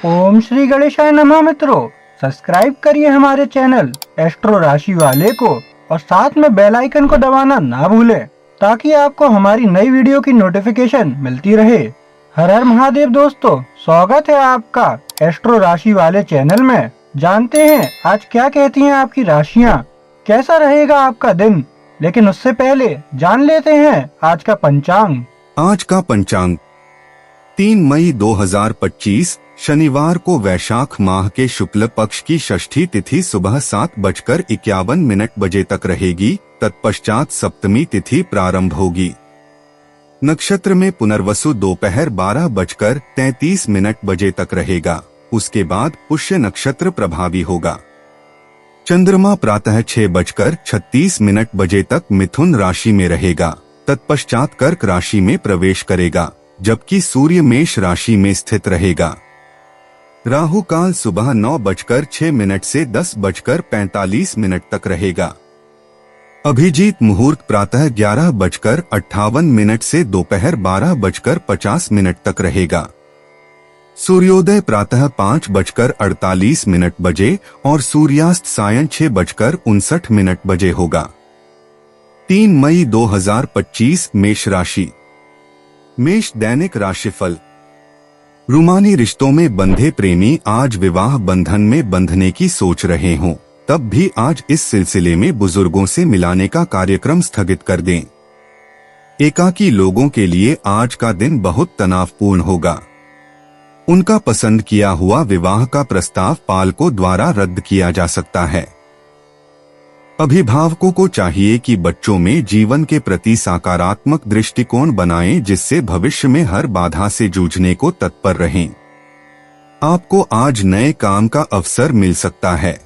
ओम श्री गणेशाय नमः। मित्रों, सब्सक्राइब करिए हमारे चैनल एस्ट्रो राशि वाले को और साथ में बेल आइकन को दबाना ना भूलें ताकि आपको हमारी नई वीडियो की नोटिफिकेशन मिलती रहे। हर हर महादेव दोस्तों, स्वागत है आपका एस्ट्रो राशि वाले चैनल में। जानते हैं आज क्या कहती हैं आपकी राशियां, कैसा रहेगा आपका दिन। लेकिन उससे पहले जान लेते हैं आज का पंचांग। आज का पंचांग 3 मई 2025 शनिवार को वैशाख माह के शुक्ल पक्ष की षष्ठी तिथि सुबह 7:51 तक रहेगी। तत्पश्चात सप्तमी तिथि प्रारंभ होगी। नक्षत्र में पुनर्वसु दोपहर 12:33 तक रहेगा। उसके बाद पुष्य नक्षत्र प्रभावी होगा। चंद्रमा प्रातः 6:36 तक मिथुन राशि में रहेगा। तत्पश्चात कर्क राशि में प्रवेश करेगा, जबकि सूर्य मेष राशि में स्थित रहेगा। राहु काल सुबह 9:06 से 10:45 तक रहेगा। अभिजीत मुहूर्त प्रातः 11:58 से दोपहर 12:50 तक रहेगा। सूर्योदय प्रातः 5:48 बजे और सूर्यास्त सायं 6:59 बजे होगा। 3 मई 2025 मेष राशि। मेष दैनिक राशिफल। रूमानी रिश्तों में बंधे प्रेमी आज विवाह बंधन में बंधने की सोच रहे हों, तब भी आज इस सिलसिले में बुजुर्गों से मिलाने का कार्यक्रम स्थगित कर दें। एकाकी लोगों के लिए आज का दिन बहुत तनावपूर्ण होगा। उनका पसंद किया हुआ विवाह का प्रस्ताव पालकों द्वारा रद्द किया जा सकता है। अभिभावकों को चाहिए कि बच्चों में जीवन के प्रति सकारात्मक दृष्टिकोण बनाएं, जिससे भविष्य में हर बाधा से जूझने को तत्पर रहें। आपको आज नए काम का अवसर मिल सकता है।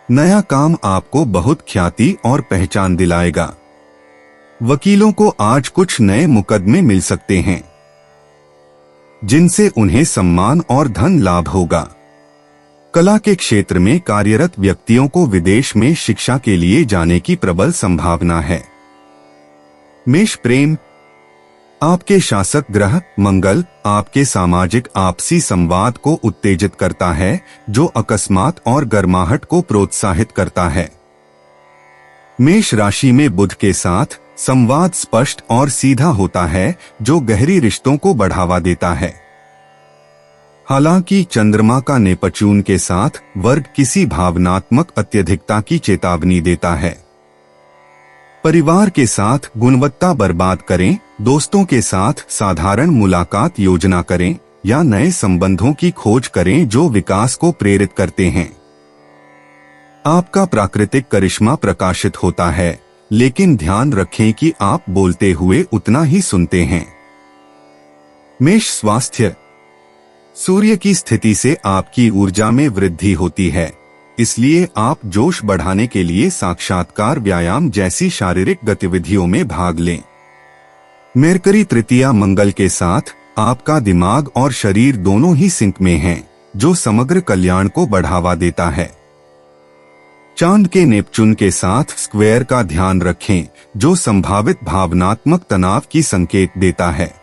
नया काम आपको बहुत ख्याति और पहचान दिलाएगा। वकीलों को आज कुछ नए मुकदमे मिल सकते हैं, जिनसे उन्हें सम्मान और धन लाभ होगा। कला के क्षेत्र में कार्यरत व्यक्तियों को विदेश में शिक्षा के लिए जाने की प्रबल संभावना है। मेष प्रेम। आपके शासक ग्रह मंगल आपके सामाजिक आपसी संवाद को उत्तेजित करता है, जो अकस्मात और गर्माहट को प्रोत्साहित करता है। मेष राशि में बुध के साथ संवाद स्पष्ट और सीधा होता है, जो गहरी रिश्तों को बढ़ावा देता है। हालांकि चंद्रमा का नेपच्यून के साथ वर्ग किसी भावनात्मक अत्यधिकता की चेतावनी देता है। परिवार के साथ गुणवत्ता बर्बाद करें, दोस्तों के साथ साधारण मुलाकात योजना करें या नए संबंधों की खोज करें जो विकास को प्रेरित करते हैं। आपका प्राकृतिक करिश्मा प्रकाशित होता है, लेकिन ध्यान रखें कि आप बोलते हुए उतना ही सुनते हैं। मेष स्वास्थ्य। सूर्य की स्थिति से आपकी ऊर्जा में वृद्धि होती है, इसलिए आप जोश बढ़ाने के लिए साक्षात्कार व्यायाम जैसी शारीरिक गतिविधियों में भाग लें। मरकरी तृतीया मंगल के साथ आपका दिमाग और शरीर दोनों ही सिंक में हैं, जो समग्र कल्याण को बढ़ावा देता है। चांद के नेपच्यून के साथ स्क्वायर का ध्यान रखें, जो संभावित भावनात्मक तनाव की संकेत देता है।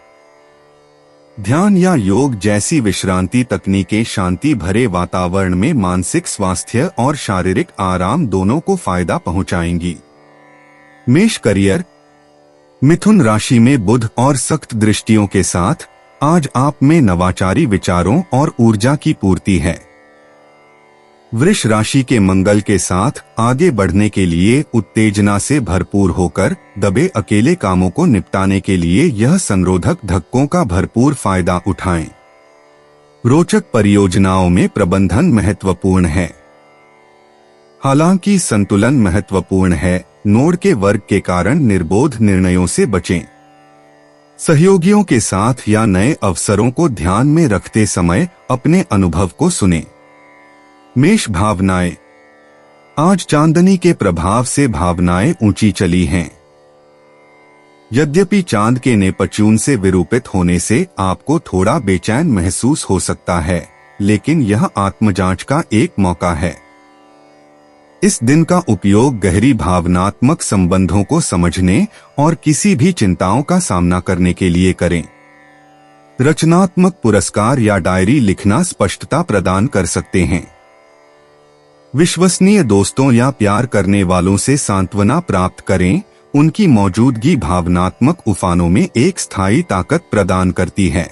ध्यान या योग जैसी विश्रांति तकनीकें शांति भरे वातावरण में मानसिक स्वास्थ्य और शारीरिक आराम दोनों को फायदा पहुंचाएंगी। मेष करियर। मिथुन राशि में बुध और सख्त दृष्टियों के साथ आज आप में नवाचारी विचारों और ऊर्जा की पूर्ति है। वृष राशि के मंगल के साथ आगे बढ़ने के लिए उत्तेजना से भरपूर होकर दबे अकेले कामों को निपटाने के लिए यह संरोधक धक्कों का भरपूर फायदा उठाएं। रोचक परियोजनाओं में प्रबंधन महत्वपूर्ण है। हालांकि संतुलन महत्वपूर्ण है, नोड के वर्ग के कारण निर्बोध निर्णयों से बचें। सहयोगियों के साथ या नए अवसरों को ध्यान में रखते समय अपने अनुभव को सुनें। मेष भावनाएं। आज चांदनी के प्रभाव से भावनाएं ऊंची चली हैं। यद्यपि चांद के नेपच्यून से विरूपित होने से आपको थोड़ा बेचैन महसूस हो सकता है, लेकिन यह आत्मजांच का एक मौका है। इस दिन का उपयोग गहरी भावनात्मक संबंधों को समझने और किसी भी चिंताओं का सामना करने के लिए करें। रचनात्मक पुरस्कार या डायरी लिखना स्पष्टता प्रदान कर सकते हैं। विश्वसनीय दोस्तों या प्यार करने वालों से सांत्वना प्राप्त करें, उनकी मौजूदगी भावनात्मक उफानों में एक स्थायी ताकत प्रदान करती है।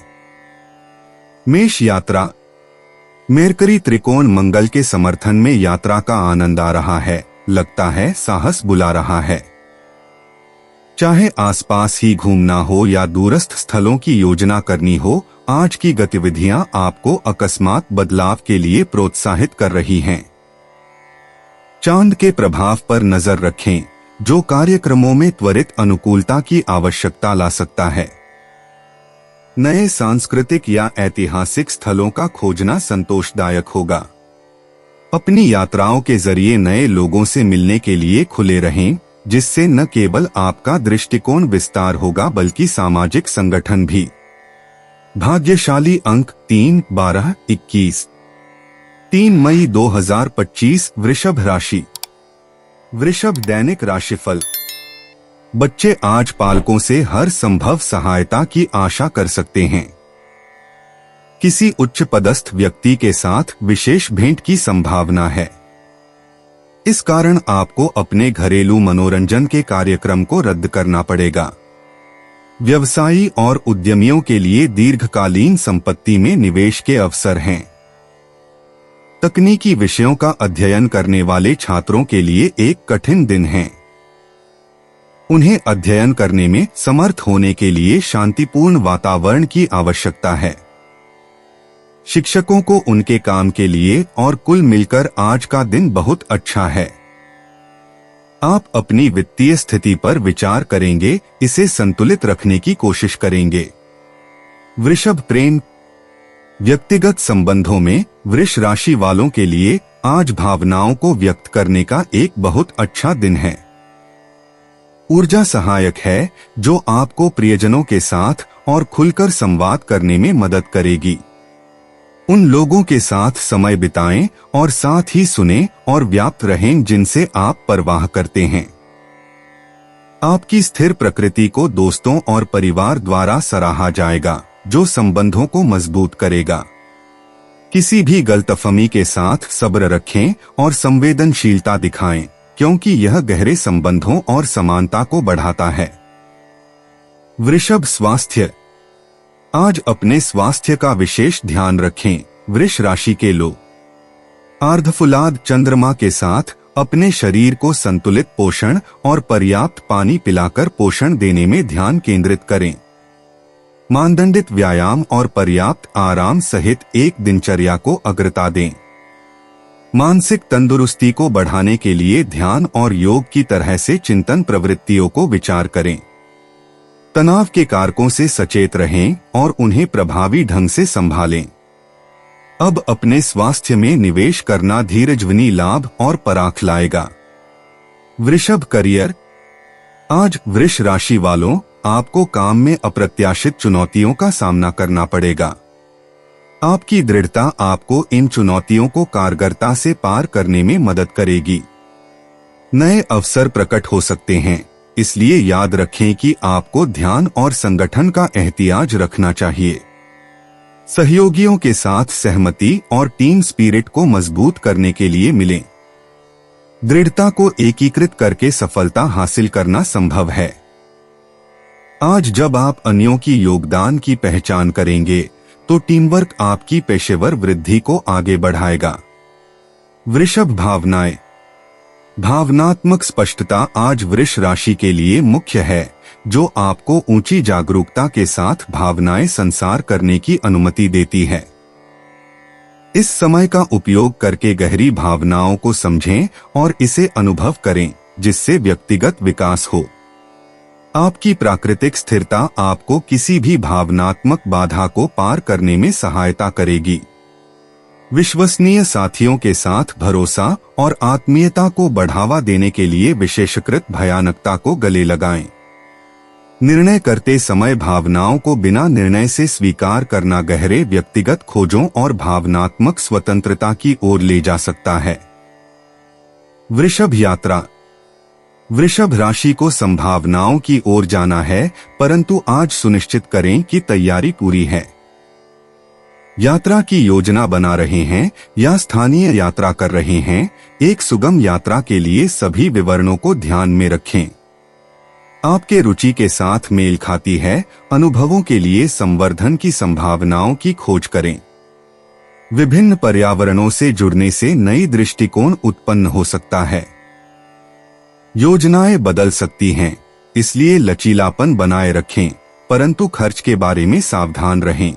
मेष यात्रा। मेरकरी त्रिकोण मंगल के समर्थन में यात्रा का आनंद आ रहा है, लगता है साहस बुला रहा है। चाहे आसपास ही घूमना हो या दूरस्थ स्थलों की योजना करनी हो, आज की गतिविधियां आपको अकस्मात बदलाव के लिए प्रोत्साहित कर रही हैं। चांद के प्रभाव पर नजर रखें, जो कार्यक्रमों में त्वरित अनुकूलता की आवश्यकता ला सकता है। नए सांस्कृतिक या ऐतिहासिक स्थलों का खोजना संतोषदायक होगा। अपनी यात्राओं के जरिए नए लोगों से मिलने के लिए खुले रहें, जिससे न केवल आपका दृष्टिकोण विस्तार होगा बल्कि सामाजिक संगठन भी। भाग्यशाली अंक 3, 12, 21। 3 मई 2025 वृषभ राशि। वृषभ दैनिक राशिफल। बच्चे आज पालकों से हर संभव सहायता की आशा कर सकते हैं। किसी उच्च पदस्थ व्यक्ति के साथ विशेष भेंट की संभावना है। इस कारण आपको अपने घरेलू मनोरंजन के कार्यक्रम को रद्द करना पड़ेगा। व्यवसायी और उद्यमियों के लिए दीर्घकालीन संपत्ति में निवेश के अवसर हैं। तकनीकी विषयों का अध्ययन करने वाले छात्रों के लिए एक कठिन दिन है। उन्हें अध्ययन करने में समर्थ होने के लिए शांतिपूर्ण वातावरण की आवश्यकता है। शिक्षकों को उनके काम के लिए और कुल मिलकर आज का दिन बहुत अच्छा है। आप अपनी वित्तीय स्थिति पर विचार करेंगे, इसे संतुलित रखने की कोशिश करेंगे। वृषभ प्रेम। व्यक्तिगत संबंधों में वृष राशि वालों के लिए आज भावनाओं को व्यक्त करने का एक बहुत अच्छा दिन है। ऊर्जा सहायक है, जो आपको प्रियजनों के साथ और खुलकर संवाद करने में मदद करेगी। उन लोगों के साथ समय बिताएं और साथ ही सुनें और व्याप्त रहें जिनसे आप परवाह करते हैं। आपकी स्थिर प्रकृति को दोस्तों और परिवार द्वारा सराहा जाएगा, जो संबंधों को मजबूत करेगा। किसी भी गलतफहमी के साथ सब्र रखें और संवेदनशीलता दिखाएं, क्योंकि यह गहरे संबंधों और समानता को बढ़ाता है। वृषभ स्वास्थ्य। आज अपने स्वास्थ्य का विशेष ध्यान रखें, वृष राशि के लोग। आर्धफुलाद चंद्रमा के साथ अपने शरीर को संतुलित पोषण और पर्याप्त पानी पिलाकर पोषण देने में ध्यान केंद्रित करें। मानदंडित व्यायाम और पर्याप्त आराम सहित एक दिनचर्या को अग्रता दें। मानसिक तंदुरुस्ती को बढ़ाने के लिए ध्यान और योग की तरह से चिंतन प्रवृत्तियों को विचार करें। तनाव के कारकों से सचेत रहें और उन्हें प्रभावी ढंग से संभालें। अब अपने स्वास्थ्य में निवेश करना धीरजवनी लाभ और पराख लाएगा। वृषभ करियर। आज वृष राशि वालों, आपको काम में अप्रत्याशित चुनौतियों का सामना करना पड़ेगा। आपकी दृढ़ता आपको इन चुनौतियों को कारगरता से पार करने में मदद करेगी। नए अवसर प्रकट हो सकते हैं, इसलिए याद रखें कि आपको ध्यान और संगठन का एहतियाज रखना चाहिए। सहयोगियों के साथ सहमति और टीम स्पिरिट को मजबूत करने के लिए मिलें। दृढ़ता को एकीकृत करके सफलता हासिल करना संभव है। आज जब आप अन्यों की योगदान की पहचान करेंगे, तो टीमवर्क आपकी पेशेवर वृद्धि को आगे बढ़ाएगा। वृषभ भावनाएं। भावनात्मक स्पष्टता आज वृष राशि के लिए मुख्य है, जो आपको ऊंची जागरूकता के साथ भावनाएं संसार करने की अनुमति देती है। इस समय का उपयोग करके गहरी भावनाओं को समझें और इसे अनुभव करें, जिससे व्यक्तिगत विकास हो। आपकी प्राकृतिक स्थिरता आपको किसी भी भावनात्मक बाधा को पार करने में सहायता करेगी। विश्वसनीय साथियों के साथ भरोसा और आत्मीयता को बढ़ावा देने के लिए विशेषकृत भयानकता को गले लगाएं। निर्णय करते समय भावनाओं को बिना निर्णय से स्वीकार करना गहरे व्यक्तिगत खोजों और भावनात्मक स्वतंत्रता की ओर ले जा सकता है। वृषभ यात्रा। वृषभ राशि को संभावनाओं की ओर जाना है, परंतु आज सुनिश्चित करें कि तैयारी पूरी है। यात्रा की योजना बना रहे हैं या स्थानीय यात्रा कर रहे हैं, एक सुगम यात्रा के लिए सभी विवरणों को ध्यान में रखें। आपके रुचि के साथ मेल खाती है, अनुभवों के लिए संवर्धन की संभावनाओं की खोज करें। विभिन्न पर्यावरणों से जुड़ने से नई दृष्टिकोण उत्पन्न हो सकता है। योजनाएं बदल सकती हैं, इसलिए लचीलापन बनाए रखें, परंतु खर्च के बारे में सावधान रहें।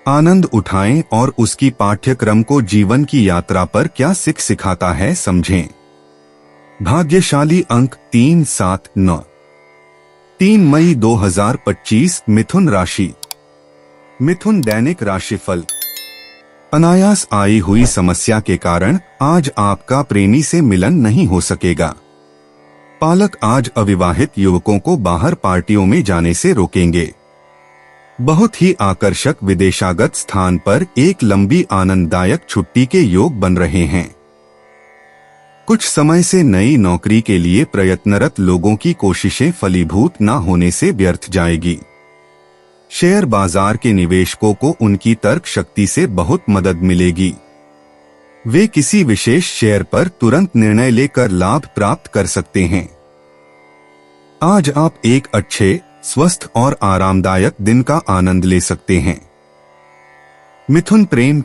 आनंद उठाएं और उसकी पाठ्यक्रम को जीवन की यात्रा पर क्या सिखाता है समझें। भाग्यशाली अंक 3, 7, 9। 3 मई 2025 मिथुन राशि। मिथुन दैनिक राशिफल। अनायास आई हुई समस्या के कारण आज आपका प्रेमी से मिलन नहीं हो सकेगा। पालक आज अविवाहित युवकों को बाहर पार्टियों में जाने से रोकेंगे। बहुत ही आकर्षक विदेशागत स्थान पर एक लंबी आनंददायक छुट्टी के योग बन रहे हैं। कुछ समय से नई नौकरी के लिए प्रयत्नरत लोगों की कोशिशें फलीभूत न होने से व्यर्थ जाएगी। शेयर बाजार के निवेशकों को उनकी तर्क शक्ति से बहुत मदद मिलेगी। वे किसी विशेष शेयर पर तुरंत निर्णय लेकर लाभ प्राप्त कर सकते हैं। आज आप एक अच्छे, स्वस्थ और आरामदायक दिन का आनंद ले सकते हैं। मिथुन प्रेम।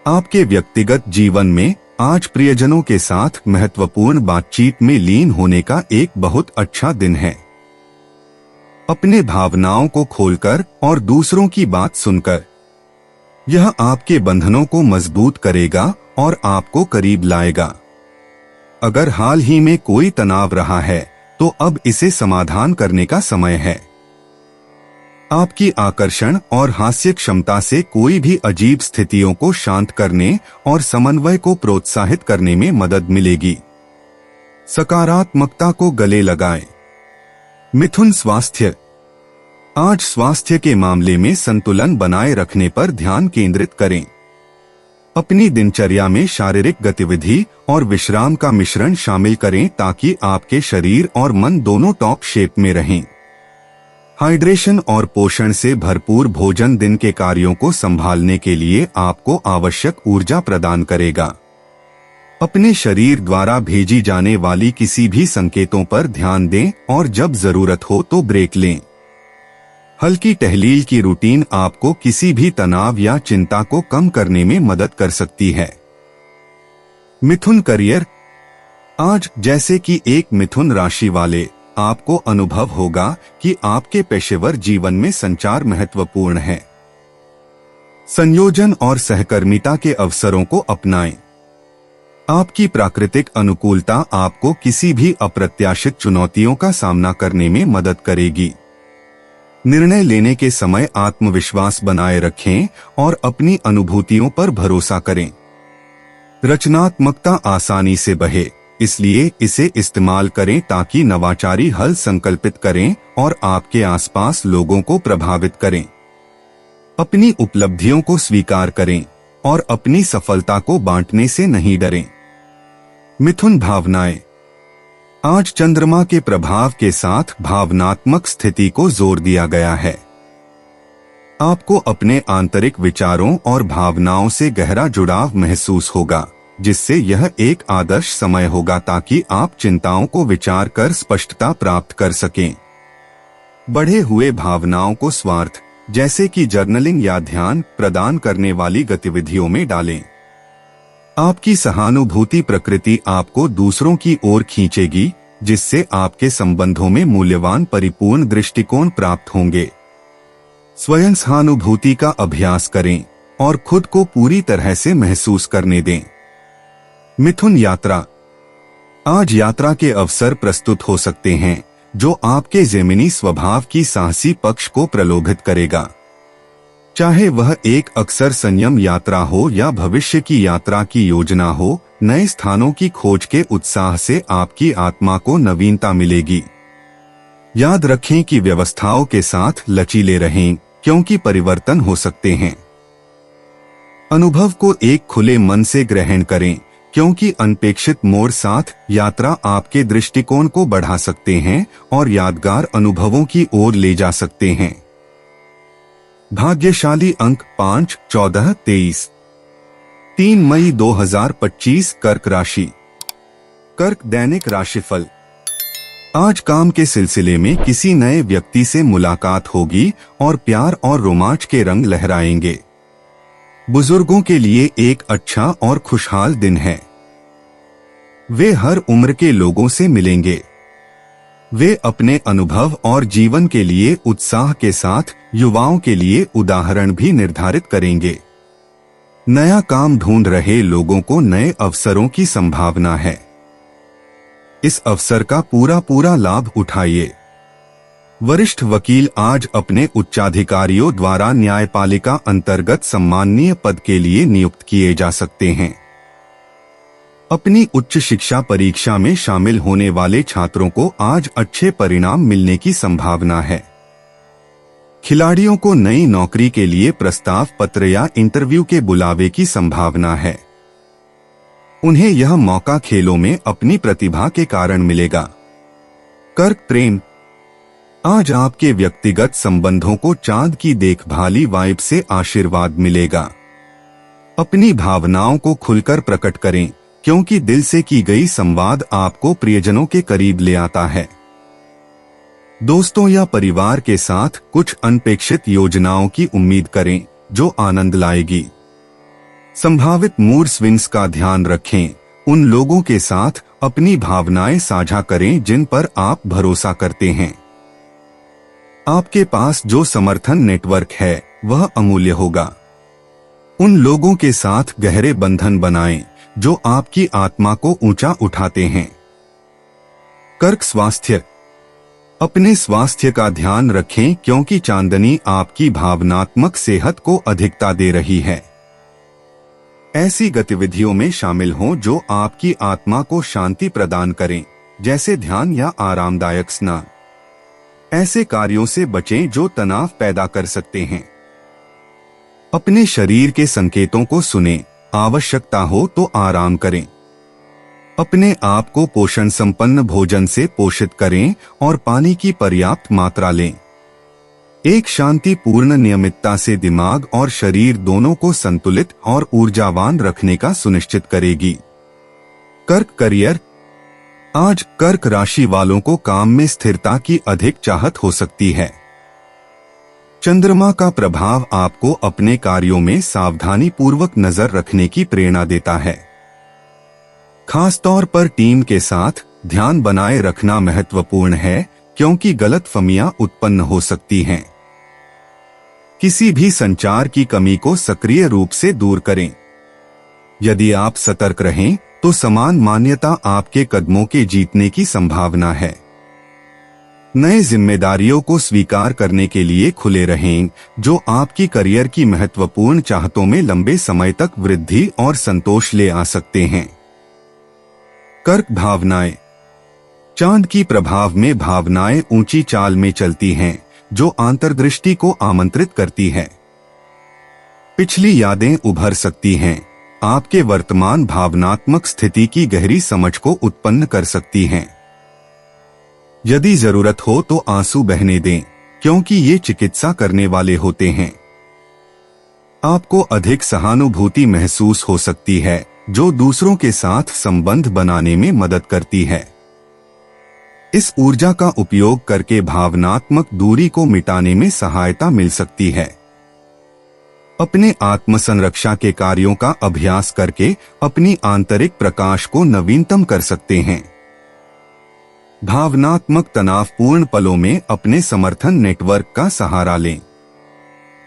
आपके व्यक्तिगत जीवन में आज प्रियजनों के साथ महत्वपूर्ण बातचीत में लीन होने का एक बहुत अच्छा दिन है। अपने भावनाओं को खोलकर और दूसरों की बात सुनकर, यह आपके बंधनों को मजबूत करेगा और आपको करीब लाएगा। अगर हाल ही में कोई तनाव रहा है तो अब इसे समाधान करने का समय है। आपकी आकर्षण और हास्य क्षमता से कोई भी अजीब स्थितियों को शांत करने और समन्वय को प्रोत्साहित करने में मदद मिलेगी। सकारात्मकता को गले लगाएं। मिथुन स्वास्थ्य। आज स्वास्थ्य के मामले में संतुलन बनाए रखने पर ध्यान केंद्रित करें। अपनी दिनचर्या में शारीरिक गतिविधि और विश्राम का मिश्रण शामिल करें ताकि आपके शरीर और मन दोनों टॉप शेप में रहें। हाइड्रेशन और पोषण से भरपूर भोजन दिन के कार्यों को संभालने के लिए आपको आवश्यक ऊर्जा प्रदान करेगा। अपने शरीर द्वारा भेजी जाने वाली किसी भी संकेतों पर ध्यान दें और जब जरूरत हो तो ब्रेक लें। हल्की टहलील की रूटीन आपको किसी भी तनाव या चिंता को कम करने में मदद कर सकती है। मिथुन करियर। आज जैसे कि एक मिथुन राशि वाले, आपको अनुभव होगा कि आपके पेशेवर जीवन में संचार महत्वपूर्ण है। संयोजन और सहकर्मिता के अवसरों को अपनाएं। आपकी प्राकृतिक अनुकूलता आपको किसी भी अप्रत्याशित चुनौतियों का सामना करने में मदद करेगी। निर्णय लेने के समय आत्मविश्वास बनाए रखें और अपनी अनुभूतियों पर भरोसा करें। रचनात्मकता आसानी से बहे, इसलिए इसे इस्तेमाल करें ताकि नवाचारी हल संकल्पित करें और आपके आसपास लोगों को प्रभावित करें। अपनी उपलब्धियों को स्वीकार करें और अपनी सफलता को बांटने से नहीं डरें। मिथुन भावनाएं। आज चंद्रमा के प्रभाव के साथ भावनात्मक स्थिति को जोर दिया गया है। आपको अपने आंतरिक विचारों और भावनाओं से गहरा जुड़ाव महसूस होगा, जिससे यह एक आदर्श समय होगा ताकि आप चिंताओं को विचार कर स्पष्टता प्राप्त कर सकें। बढ़े हुए भावनाओं को स्वार्थ, जैसे कि जर्नलिंग या ध्यान प्रदान करने वाली गतिविधियों में डालें। आपकी सहानुभूति प्रकृति आपको दूसरों की ओर खींचेगी, जिससे आपके संबंधों में मूल्यवान परिपूर्ण दृष्टिकोण प्राप्त होंगे। स्वयं सहानुभूति का अभ्यास करें और खुद को पूरी तरह से महसूस करने दें। मिथुन यात्रा। आज यात्रा के अवसर प्रस्तुत हो सकते हैं, जो आपके जेमिनी स्वभाव की साहसी पक्ष को प्रलोभित करेगा। चाहे वह एक अक्सर संयम यात्रा हो या भविष्य की यात्रा की योजना हो, नए स्थानों की खोज के उत्साह से आपकी आत्मा को नवीनता मिलेगी। याद रखें कि व्यवस्थाओं के साथ लचीले रहें, क्योंकि परिवर्तन हो सकते हैं। अनुभव को एक खुले मन से ग्रहण करें, क्योंकि अनपेक्षित मोड़ साथ यात्रा आपके दृष्टिकोण को बढ़ा सकते हैं और यादगार अनुभवों की ओर ले जा सकते हैं। भाग्यशाली अंक 5, 14, 23। 3 मई 2025 कर्क राशि। कर्क दैनिक राशिफल। आज काम के सिलसिले में किसी नए व्यक्ति से मुलाकात होगी और प्यार और रोमांच के रंग लहराएंगे। बुजुर्गों के लिए एक अच्छा और खुशहाल दिन है। वे हर उम्र के लोगों से मिलेंगे। वे अपने अनुभव और जीवन के लिए उत्साह के साथ युवाओं के लिए उदाहरण भी निर्धारित करेंगे। नया काम ढूंढ रहे लोगों को नए अवसरों की संभावना है। इस अवसर का पूरा लाभ उठाइए। वरिष्ठ वकील आज अपने उच्चाधिकारियों द्वारा न्यायपालिका अंतर्गत सम्माननीय पद के लिए नियुक्त किए जा सकते हैं। अपनी उच्च शिक्षा परीक्षा में शामिल होने वाले छात्रों को आज अच्छे परिणाम मिलने की संभावना है। खिलाड़ियों को नई नौकरी के लिए प्रस्ताव पत्र या इंटरव्यू के बुलावे की संभावना है। उन्हें यह मौका खेलों में अपनी प्रतिभा के कारण मिलेगा। कर्क प्रेम। आज आपके व्यक्तिगत संबंधों को चांद की देखभाली वाइब से आशीर्वाद मिलेगा। अपनी भावनाओं को खुलकर प्रकट करें, क्योंकि दिल से की गई संवाद आपको प्रियजनों के करीब ले आता है। दोस्तों या परिवार के साथ कुछ अनपेक्षित योजनाओं की उम्मीद करें, जो आनंद लाएगी। संभावित मूड स्विंग्स का ध्यान रखें। उन लोगों के साथ अपनी भावनाएं साझा करें जिन पर आप भरोसा करते हैं। आपके पास जो समर्थन नेटवर्क है वह अमूल्य होगा। उन लोगों के साथ गहरे बंधन बनाएं जो आपकी आत्मा को ऊंचा उठाते हैं। कर्क स्वास्थ्य। अपने स्वास्थ्य का ध्यान रखें, क्योंकि चांदनी आपकी भावनात्मक सेहत को अधिकता दे रही है। ऐसी गतिविधियों में शामिल हों जो आपकी आत्मा को शांति प्रदान करें, जैसे ध्यान या आरामदायक स्नान। ऐसे कार्यों से बचें जो तनाव पैदा कर सकते हैं। अपने शरीर के संकेतों को सुनें, आवश्यकता हो तो आराम करें। अपने आप को पोषण संपन्न भोजन से पोषित करें और पानी की पर्याप्त मात्रा लें। एक शांतिपूर्ण नियमितता से दिमाग और शरीर दोनों को संतुलित और ऊर्जावान रखने का सुनिश्चित करेगी। कर्क करियर। आज कर्क राशि वालों को काम में स्थिरता की अधिक चाहत हो सकती है। चंद्रमा का प्रभाव आपको अपने कार्यों में सावधानी पूर्वक नजर रखने की प्रेरणा देता है। खासतौर पर टीम के साथ ध्यान बनाए रखना महत्वपूर्ण है, क्योंकि गलतफहमियां उत्पन्न हो सकती हैं। किसी भी संचार की कमी को सक्रिय रूप से दूर करें। यदि आप सतर्क रहें तो समान मान्यता आपके कदमों के जीतने की संभावना है। नए जिम्मेदारियों को स्वीकार करने के लिए खुले रहें, जो आपकी करियर की महत्वपूर्ण चाहतों में लंबे समय तक वृद्धि और संतोष ले आ सकते हैं। कर्क भावनाएं। चांद की प्रभाव में भावनाएं ऊंची चाल में चलती हैं, जो अंतर्दृष्टि को आमंत्रित करती है। पिछली यादें उभर सकती हैं, आपके वर्तमान भावनात्मक स्थिति की गहरी समझ को उत्पन्न कर सकती हैं। यदि जरूरत हो तो आंसू बहने दें, क्योंकि ये चिकित्सा करने वाले होते हैं। आपको अधिक सहानुभूति महसूस हो सकती है, जो दूसरों के साथ संबंध बनाने में मदद करती है। इस ऊर्जा का उपयोग करके भावनात्मक दूरी को मिटाने में सहायता मिल सकती है। अपने आत्मसंरक्षा के कार्यों का अभ्यास करके अपनी आंतरिक प्रकाश को नवीनतम कर सकते हैं। भावनात्मक तनावपूर्ण पलों में अपने समर्थन नेटवर्क का सहारा लें।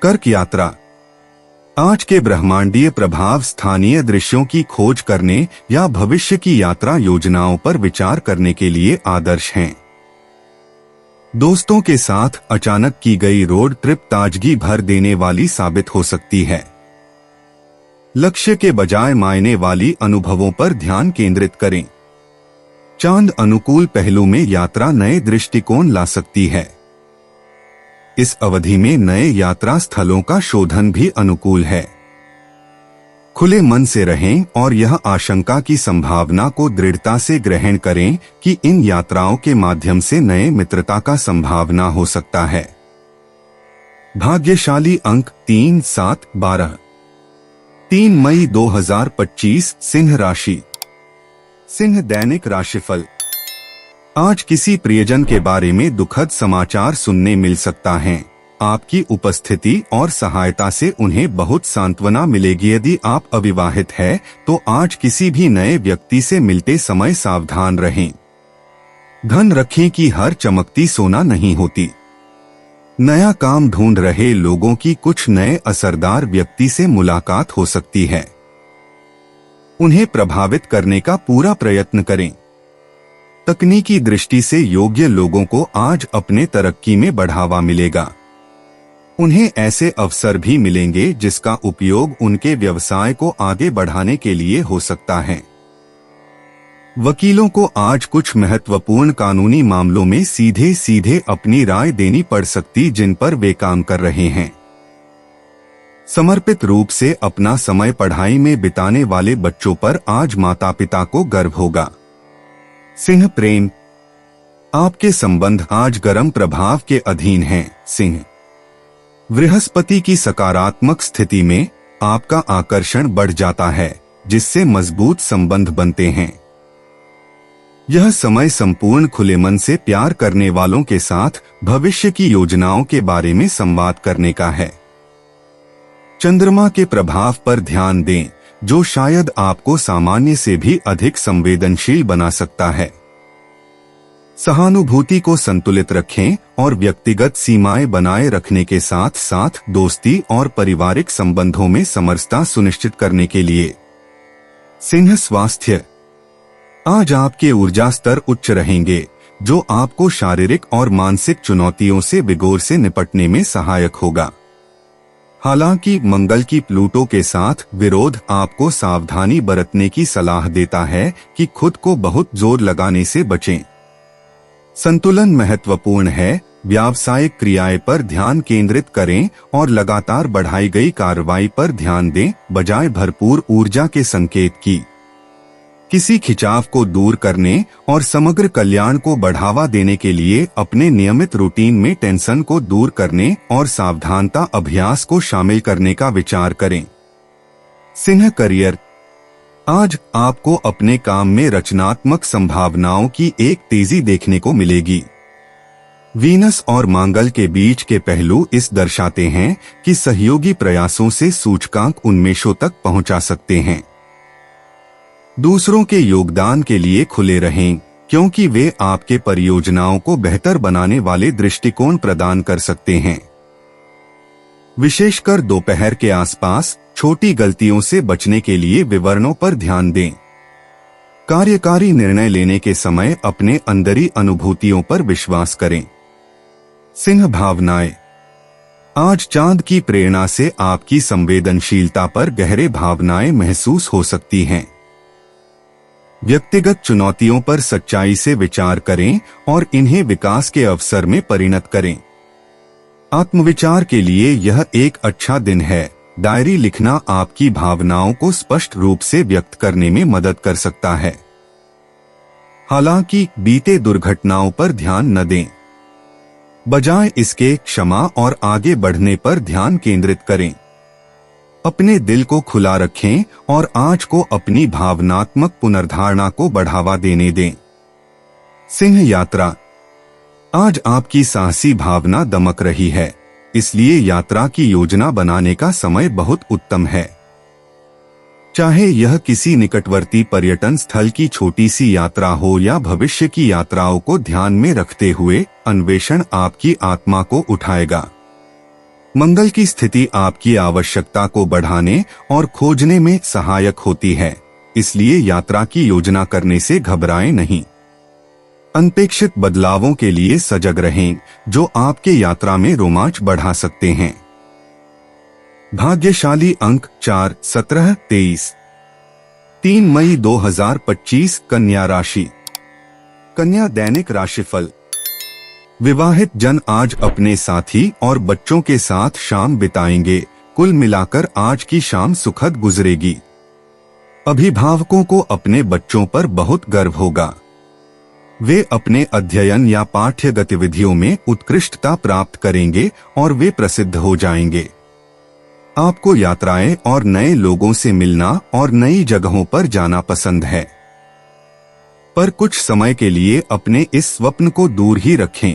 कर्क यात्रा। आज के ब्रह्मांडीय प्रभाव स्थानीय दृश्यों की खोज करने या भविष्य की यात्रा योजनाओं पर विचार करने के लिए आदर्श हैं। दोस्तों के साथ अचानक की गई रोड ट्रिप ताजगी भर देने वाली साबित हो सकती है। लक्ष्य के बजाय मायने वाली अनुभवों पर ध्यान केंद्रित करें। चांद अनुकूल पहलू में यात्रा नए दृष्टिकोण ला सकती है। इस अवधि में नए यात्रा स्थलों का शोधन भी अनुकूल है। खुले मन से रहें और यह आशंका की संभावना को दृढ़ता से ग्रहण करें कि इन यात्राओं के माध्यम से नए मित्रता का संभावना हो सकता है। भाग्यशाली अंक 3, 7, 12। 3 मई 2025 सिंह राशि। सिंह दैनिक राशिफल। आज किसी प्रियजन के बारे में दुखद समाचार सुनने मिल सकता है। आपकी उपस्थिति और सहायता से उन्हें बहुत सांत्वना मिलेगी। यदि आप अविवाहित हैं, तो आज किसी भी नए व्यक्ति से मिलते समय सावधान रहें। धन रखें कि हर चमकती सोना नहीं होती। नया काम ढूंढ रहे लोगों की कुछ नए असरदार व्यक्ति से मुलाकात हो सकती है। उन्हें प्रभावित करने का पूरा प्रयत्न करें। तकनीकी दृष्टि से योग्य लोगों को आज अपने तरक्की में बढ़ावा मिलेगा। उन्हें ऐसे अवसर भी मिलेंगे जिसका उपयोग उनके व्यवसाय को आगे बढ़ाने के लिए हो सकता है। वकीलों को आज कुछ महत्वपूर्ण कानूनी मामलों में सीधे सीधे अपनी राय देनी पड़ सकती जिन पर वे काम कर रहे हैं। समर्पित रूप से अपना समय पढ़ाई में बिताने वाले बच्चों पर आज माता पिता को गर्व होगा। सिंह प्रेम। आपके संबंध आज गर्म प्रभाव के अधीन हैं। सिंह। बृहस्पति की सकारात्मक स्थिति में आपका आकर्षण बढ़ जाता है, जिससे मजबूत संबंध बनते हैं। यह समय संपूर्ण खुले मन से प्यार करने वालों के साथ भविष्य की योजनाओं के बारे में संवाद करने का है। चंद्रमा के प्रभाव पर ध्यान दें, जो शायद आपको सामान्य से भी अधिक संवेदनशील बना सकता है। सहानुभूति को संतुलित रखें और व्यक्तिगत सीमाएं बनाए रखने के साथ साथ दोस्ती और पारिवारिक संबंधों में समरसता सुनिश्चित करने के लिए। सिंह स्वास्थ्य। आज आपके ऊर्जा स्तर उच्च रहेंगे, जो आपको शारीरिक और मानसिक चुनौतियों से विगोर से निपटने में सहायक होगा। हालांकि मंगल की प्लूटो के साथ विरोध आपको सावधानी बरतने की सलाह देता है कि खुद को बहुत जोर लगाने से बचें। संतुलन महत्वपूर्ण है। व्यावसायिक क्रियाएं पर ध्यान केंद्रित करें और लगातार बढ़ाई गई कार्रवाई पर ध्यान दें, बजाय भरपूर ऊर्जा के संकेत की। किसी खिंचाव को दूर करने और समग्र कल्याण को बढ़ावा देने के लिए अपने नियमित रूटीन में टेंशन को दूर करने और सावधानता अभ्यास को शामिल करने का विचार करें। सिंह करियर। आज आपको अपने काम में रचनात्मक संभावनाओं की एक तेजी देखने को मिलेगी। वीनस और मंगल के बीच के पहलू इस दर्शाते हैं कि सहयोगी प्रयासों से सूचकांक उन्मेषों तक पहुंचा सकते हैं। दूसरों के योगदान के लिए खुले रहें, क्योंकि वे आपके परियोजनाओं को बेहतर बनाने वाले दृष्टिकोण प्रदान कर सकते हैं। विशेषकर दोपहर के आसपास छोटी गलतियों से बचने के लिए विवरणों पर ध्यान दें। कार्यकारी निर्णय लेने के समय अपने अंदरी अनुभूतियों पर विश्वास करें। सिंह भावनाएं। आज चांद की प्रेरणा से आपकी संवेदनशीलता पर गहरे भावनाएं महसूस हो सकती हैं। व्यक्तिगत चुनौतियों पर सच्चाई से विचार करें और इन्हें विकास के अवसर में परिणत करें। आत्मविचार के लिए यह एक अच्छा दिन है। डायरी लिखना आपकी भावनाओं को स्पष्ट रूप से व्यक्त करने में मदद कर सकता है। हालांकि बीते दुर्घटनाओं पर ध्यान न दें, बजाय इसके क्षमा और आगे बढ़ने पर ध्यान केंद्रित करें। अपने दिल को खुला रखें और आज को अपनी भावनात्मक पुनर्धारणा को बढ़ावा देने दें। सिंह यात्रा। आज आपकी साहसी भावना दमक रही है, इसलिए यात्रा की योजना बनाने का समय बहुत उत्तम है। चाहे यह किसी निकटवर्ती पर्यटन स्थल की छोटी सी यात्रा हो या भविष्य की यात्राओं को ध्यान में रखते हुए अन्वेषण आपकी आत्मा को उठाएगा। मंगल की स्थिति आपकी आवश्यकता को बढ़ाने और खोजने में सहायक होती है, इसलिए यात्रा की योजना करने से घबराएं नहीं। अनपेक्षित बदलावों के लिए सजग रहें, जो आपके यात्रा में रोमांच बढ़ा सकते हैं। भाग्यशाली अंक 4, 17, 23। 3 मई 2025 कन्या राशि। कन्या दैनिक राशिफल। विवाहित जन आज अपने साथी और बच्चों के साथ शाम बिताएंगे, कुल मिलाकर आज की शाम सुखद गुजरेगी। अभिभावकों को अपने बच्चों पर बहुत गर्व होगा। वे अपने अध्ययन या पाठ्य गतिविधियों में उत्कृष्टता प्राप्त करेंगे और वे प्रसिद्ध हो जाएंगे। आपको यात्राएं और नए लोगों से मिलना और नई जगहों पर जाना पसंद है, पर कुछ समय के लिए अपने इस स्वप्न को दूर ही रखें।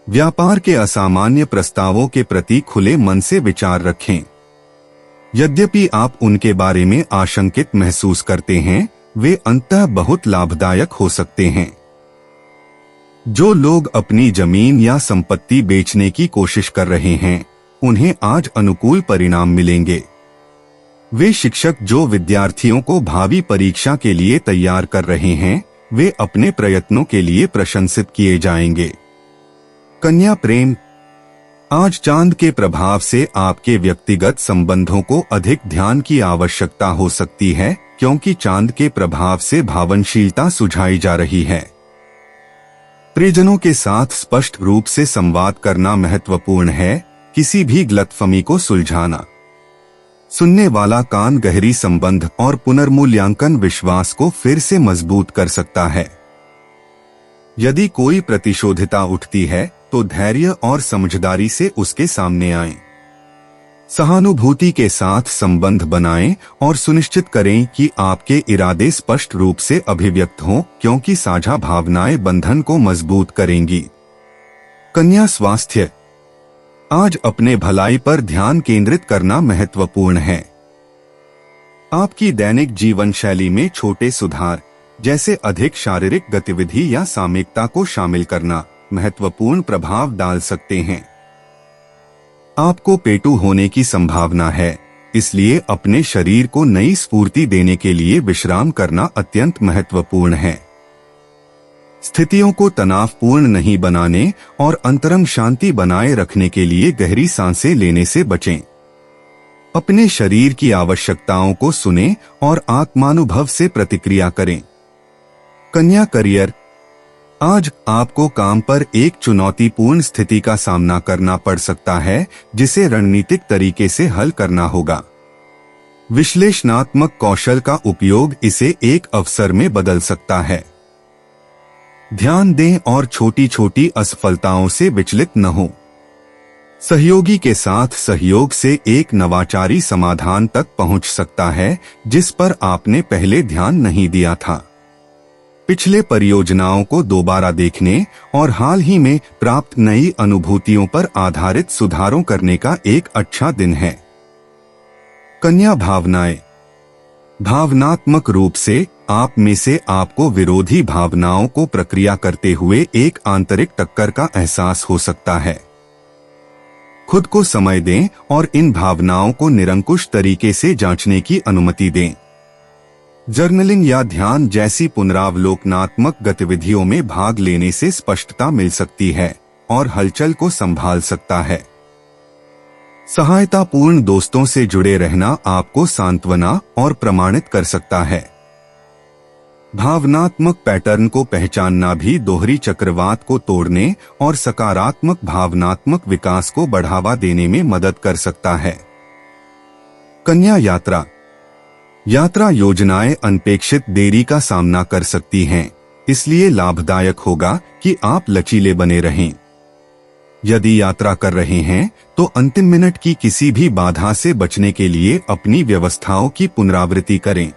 व्यापार के असामान्य प्रस्तावों के प्रति खुले मन से विचार रखें। यद्यपि आप उनके बारे में आशंकित महसूस करते हैं, वे अंततः बहुत लाभदायक हो सकते हैं। जो लोग अपनी जमीन या संपत्ति बेचने की कोशिश कर रहे हैं, उन्हें आज अनुकूल परिणाम मिलेंगे। वे शिक्षक जो विद्यार्थियों को भावी परीक्षा के लिए तैयार कर रहे हैं, वे अपने प्रयत्नों के लिए प्रशंसित किए जाएंगे। कन्या प्रेम, आज चांद के प्रभाव से आपके व्यक्तिगत संबंधों को अधिक ध्यान की आवश्यकता हो सकती है, क्योंकि चांद के प्रभाव से भावनशीलता सुझाई जा रही है। प्रियजनों के साथ स्पष्ट रूप से संवाद करना महत्वपूर्ण है, किसी भी गलतफहमी को सुलझाना। सुनने वाला कान गहरी संबंध और पुनर्मूल्यांकन विश्वास को फिर से मजबूत कर सकता है। यदि कोई प्रतिशोधिता उठती है तो धैर्य और समझदारी से उसके सामने आएं। सहानुभूति के साथ संबंध बनाएं और सुनिश्चित करें कि आपके इरादे स्पष्ट रूप से अभिव्यक्त हों, क्योंकि साझा भावनाएं बंधन को मजबूत करेंगी। कन्या स्वास्थ्य, आज अपने भलाई पर ध्यान केंद्रित करना महत्वपूर्ण है। आपकी दैनिक जीवन शैली में छोटे सुधार, जैसे अधिक शारीरिक गतिविधि या सामयिकता को शामिल करना, महत्वपूर्ण प्रभाव डाल सकते हैं। आपको पेटू होने की संभावना है, इसलिए अपने शरीर को नई स्फूर्ति देने के लिए विश्राम करना अत्यंत महत्वपूर्ण है। स्थितियों को तनावपूर्ण नहीं बनाने और अंतरंग शांति बनाए रखने के लिए गहरी सांसें लेने से बचें। अपने शरीर की आवश्यकताओं को सुनें और आत्मानुभव से प्रतिक्रिया करें। कन्या करियर, आज आपको काम पर एक चुनौतीपूर्ण स्थिति का सामना करना पड़ सकता है, जिसे रणनीतिक तरीके से हल करना होगा। विश्लेषणात्मक कौशल का उपयोग इसे एक अवसर में बदल सकता है। ध्यान दें और छोटी छोटी असफलताओं से विचलित न हो। सहयोगी के साथ सहयोग से एक नवाचारी समाधान तक पहुंच सकता है, जिस पर आपने पहले ध्यान नहीं दिया था। पिछले परियोजनाओं को दोबारा देखने और हाल ही में प्राप्त नई अनुभूतियों पर आधारित सुधारों करने का एक अच्छा दिन है। कन्या भावनाएं, भावनात्मक रूप से आप में से आपको विरोधी भावनाओं को प्रक्रिया करते हुए एक आंतरिक टक्कर का एहसास हो सकता है। खुद को समय दें और इन भावनाओं को निरंकुश तरीके से जांचने की अनुमति दें। जर्नलिंग या ध्यान जैसी पुनरावलोकनात्मक गतिविधियों में भाग लेने से स्पष्टता मिल सकती है और हलचल को संभाल सकता है। सहायतापूर्ण दोस्तों से जुड़े रहना आपको सांत्वना और प्रमाणित कर सकता है। भावनात्मक पैटर्न को पहचानना भी दोहरी चक्रवात को तोड़ने और सकारात्मक भावनात्मक विकास को बढ़ावा देने में मदद कर सकता है। कन्या यात्रा, यात्रा योजनाएं अनपेक्षित देरी का सामना कर सकती हैं, इसलिए लाभदायक होगा कि आप लचीले बने रहें। यदि यात्रा कर रहे हैं तो अंतिम मिनट की किसी भी बाधा से बचने के लिए अपनी व्यवस्थाओं की पुनरावृत्ति करें।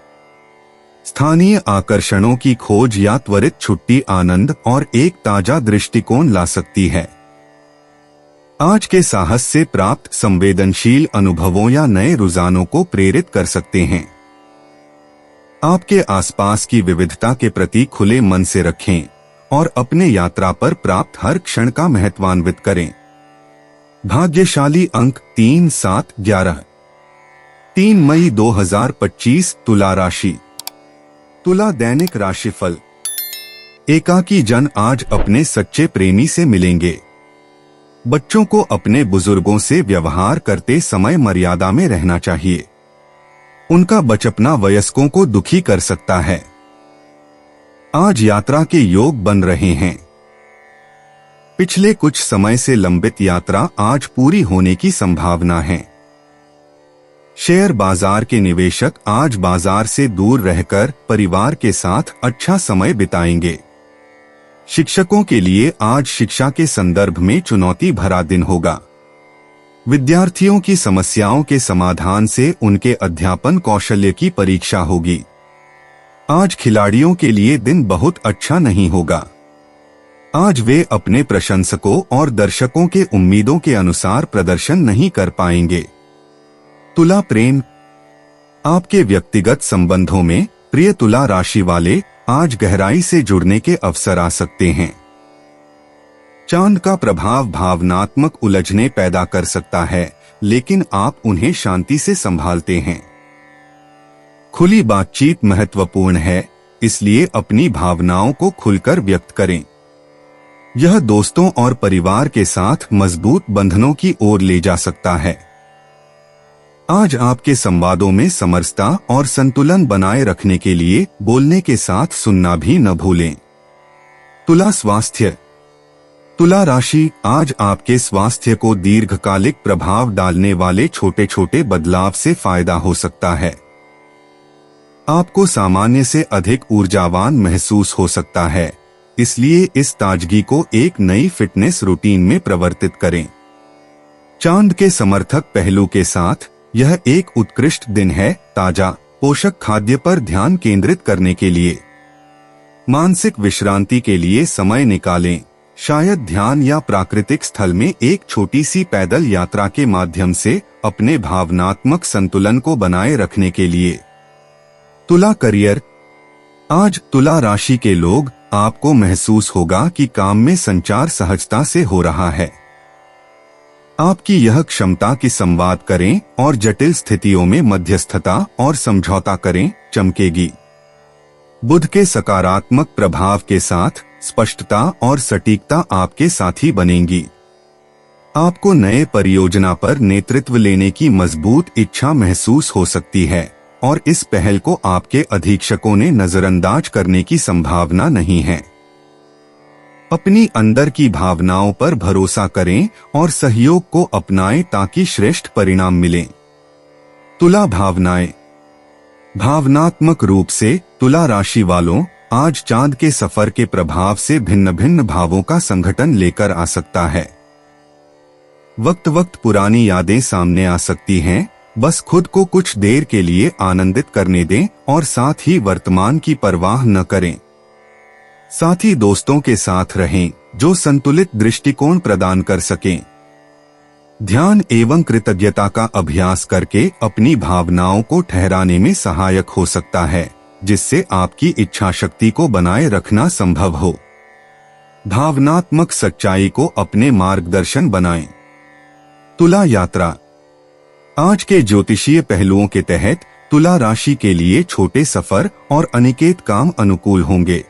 स्थानीय आकर्षणों की खोज या त्वरित छुट्टी आनंद और एक ताजा दृष्टिकोण ला सकती है। आज के साहस से प्राप्त संवेदनशील अनुभवों या नए रुझानों को प्रेरित कर सकते हैं। आपके आसपास की विविधता के प्रति खुले मन से रखें और अपने यात्रा पर प्राप्त हर क्षण का महत्वान्वित करें। भाग्यशाली अंक 3, 7, 11। 3 मई 2025 तुला राशि। तुला दैनिक राशिफल। एकाकी जन आज अपने सच्चे प्रेमी से मिलेंगे। बच्चों को अपने बुजुर्गों से व्यवहार करते समय मर्यादा में रहना चाहिए। उनका बचपना वयस्कों को दुखी कर सकता है। आज यात्रा के योग बन रहे हैं। पिछले कुछ समय से लंबित यात्रा आज पूरी होने की संभावना है। शेयर बाजार के निवेशक आज बाजार से दूर रहकर परिवार के साथ अच्छा समय बिताएंगे। शिक्षकों के लिए आज शिक्षा के संदर्भ में चुनौती भरा दिन होगा। विद्यार्थियों की समस्याओं के समाधान से उनके अध्यापन कौशल्य की परीक्षा होगी। आज खिलाड़ियों के लिए दिन बहुत अच्छा नहीं होगा। आज वे अपने प्रशंसकों और दर्शकों के उम्मीदों के अनुसार प्रदर्शन नहीं कर पाएंगे। तुला प्रेम, आपके व्यक्तिगत संबंधों में प्रिय तुला राशि वाले आज गहराई से जुड़ने के अवसर आ सकते हैं। चांद का प्रभाव भावनात्मक उलझने पैदा कर सकता है, लेकिन आप उन्हें शांति से संभालते हैं। खुली बातचीत महत्वपूर्ण है, इसलिए अपनी भावनाओं को खुलकर व्यक्त करें। यह दोस्तों और परिवार के साथ मजबूत बंधनों की ओर ले जा सकता है। आज आपके संवादों में समरसता और संतुलन बनाए रखने के लिए बोलने के साथ सुनना भी न भूलें। तुला स्वास्थ्य, तुला राशि आज आपके स्वास्थ्य को दीर्घकालिक प्रभाव डालने वाले छोटे छोटे बदलाव से फायदा हो सकता है। आपको सामान्य से अधिक ऊर्जावान महसूस हो सकता है, इसलिए इस ताजगी को एक नई फिटनेस रूटीन में परिवर्तित करें। चांद के समर्थक पहलू के साथ यह एक उत्कृष्ट दिन है। ताजा पोषक खाद्य पर ध्यान केंद्रित करने के लिए मानसिक विश्रांति के लिए समय निकालें। शायद ध्यान या प्राकृतिक स्थल में एक छोटी सी पैदल यात्रा के माध्यम से अपने भावनात्मक संतुलन को बनाए रखने के लिए। तुला करियर, आज तुला राशि के लोग आपको महसूस होगा कि काम में संचार सहजता से हो रहा है। आपकी यह क्षमता कि संवाद करें और जटिल स्थितियों में मध्यस्थता और समझौता करें चमकेगी। बुध के सकारात्मक प्रभाव के साथ स्पष्टता और सटीकता आपके साथी बनेंगी। आपको नए परियोजना पर नेतृत्व लेने की मजबूत इच्छा महसूस हो सकती है और इस पहल को आपके अधीक्षकों ने नजरअंदाज करने की संभावना नहीं है। अपनी अंदर की भावनाओं पर भरोसा करें और सहयोग को अपनाएं ताकि श्रेष्ठ परिणाम मिलें। तुला भावनाएं, भावनात्मक रूप से तुला राशि वालों आज चांद के सफर के प्रभाव से भिन्न भिन्न भावों का संगठन लेकर आ सकता है। वक्त वक्त पुरानी यादें सामने आ सकती हैं, बस खुद को कुछ देर के लिए आनंदित करने दें और साथ ही वर्तमान की परवाह न करें। साथी दोस्तों के साथ रहें जो संतुलित दृष्टिकोण प्रदान कर सकें। ध्यान एवं कृतज्ञता का अभ्यास करके अपनी भावनाओं को ठहराने में सहायक हो सकता है, जिससे आपकी इच्छा शक्ति को बनाए रखना संभव हो। भावनात्मक सच्चाई को अपने मार्गदर्शन बनाएं। तुला यात्रा, आज के ज्योतिषीय पहलुओं के तहत तुला राशि के लिए छोटे सफर और अनिकेत काम अनुकूल होंगे।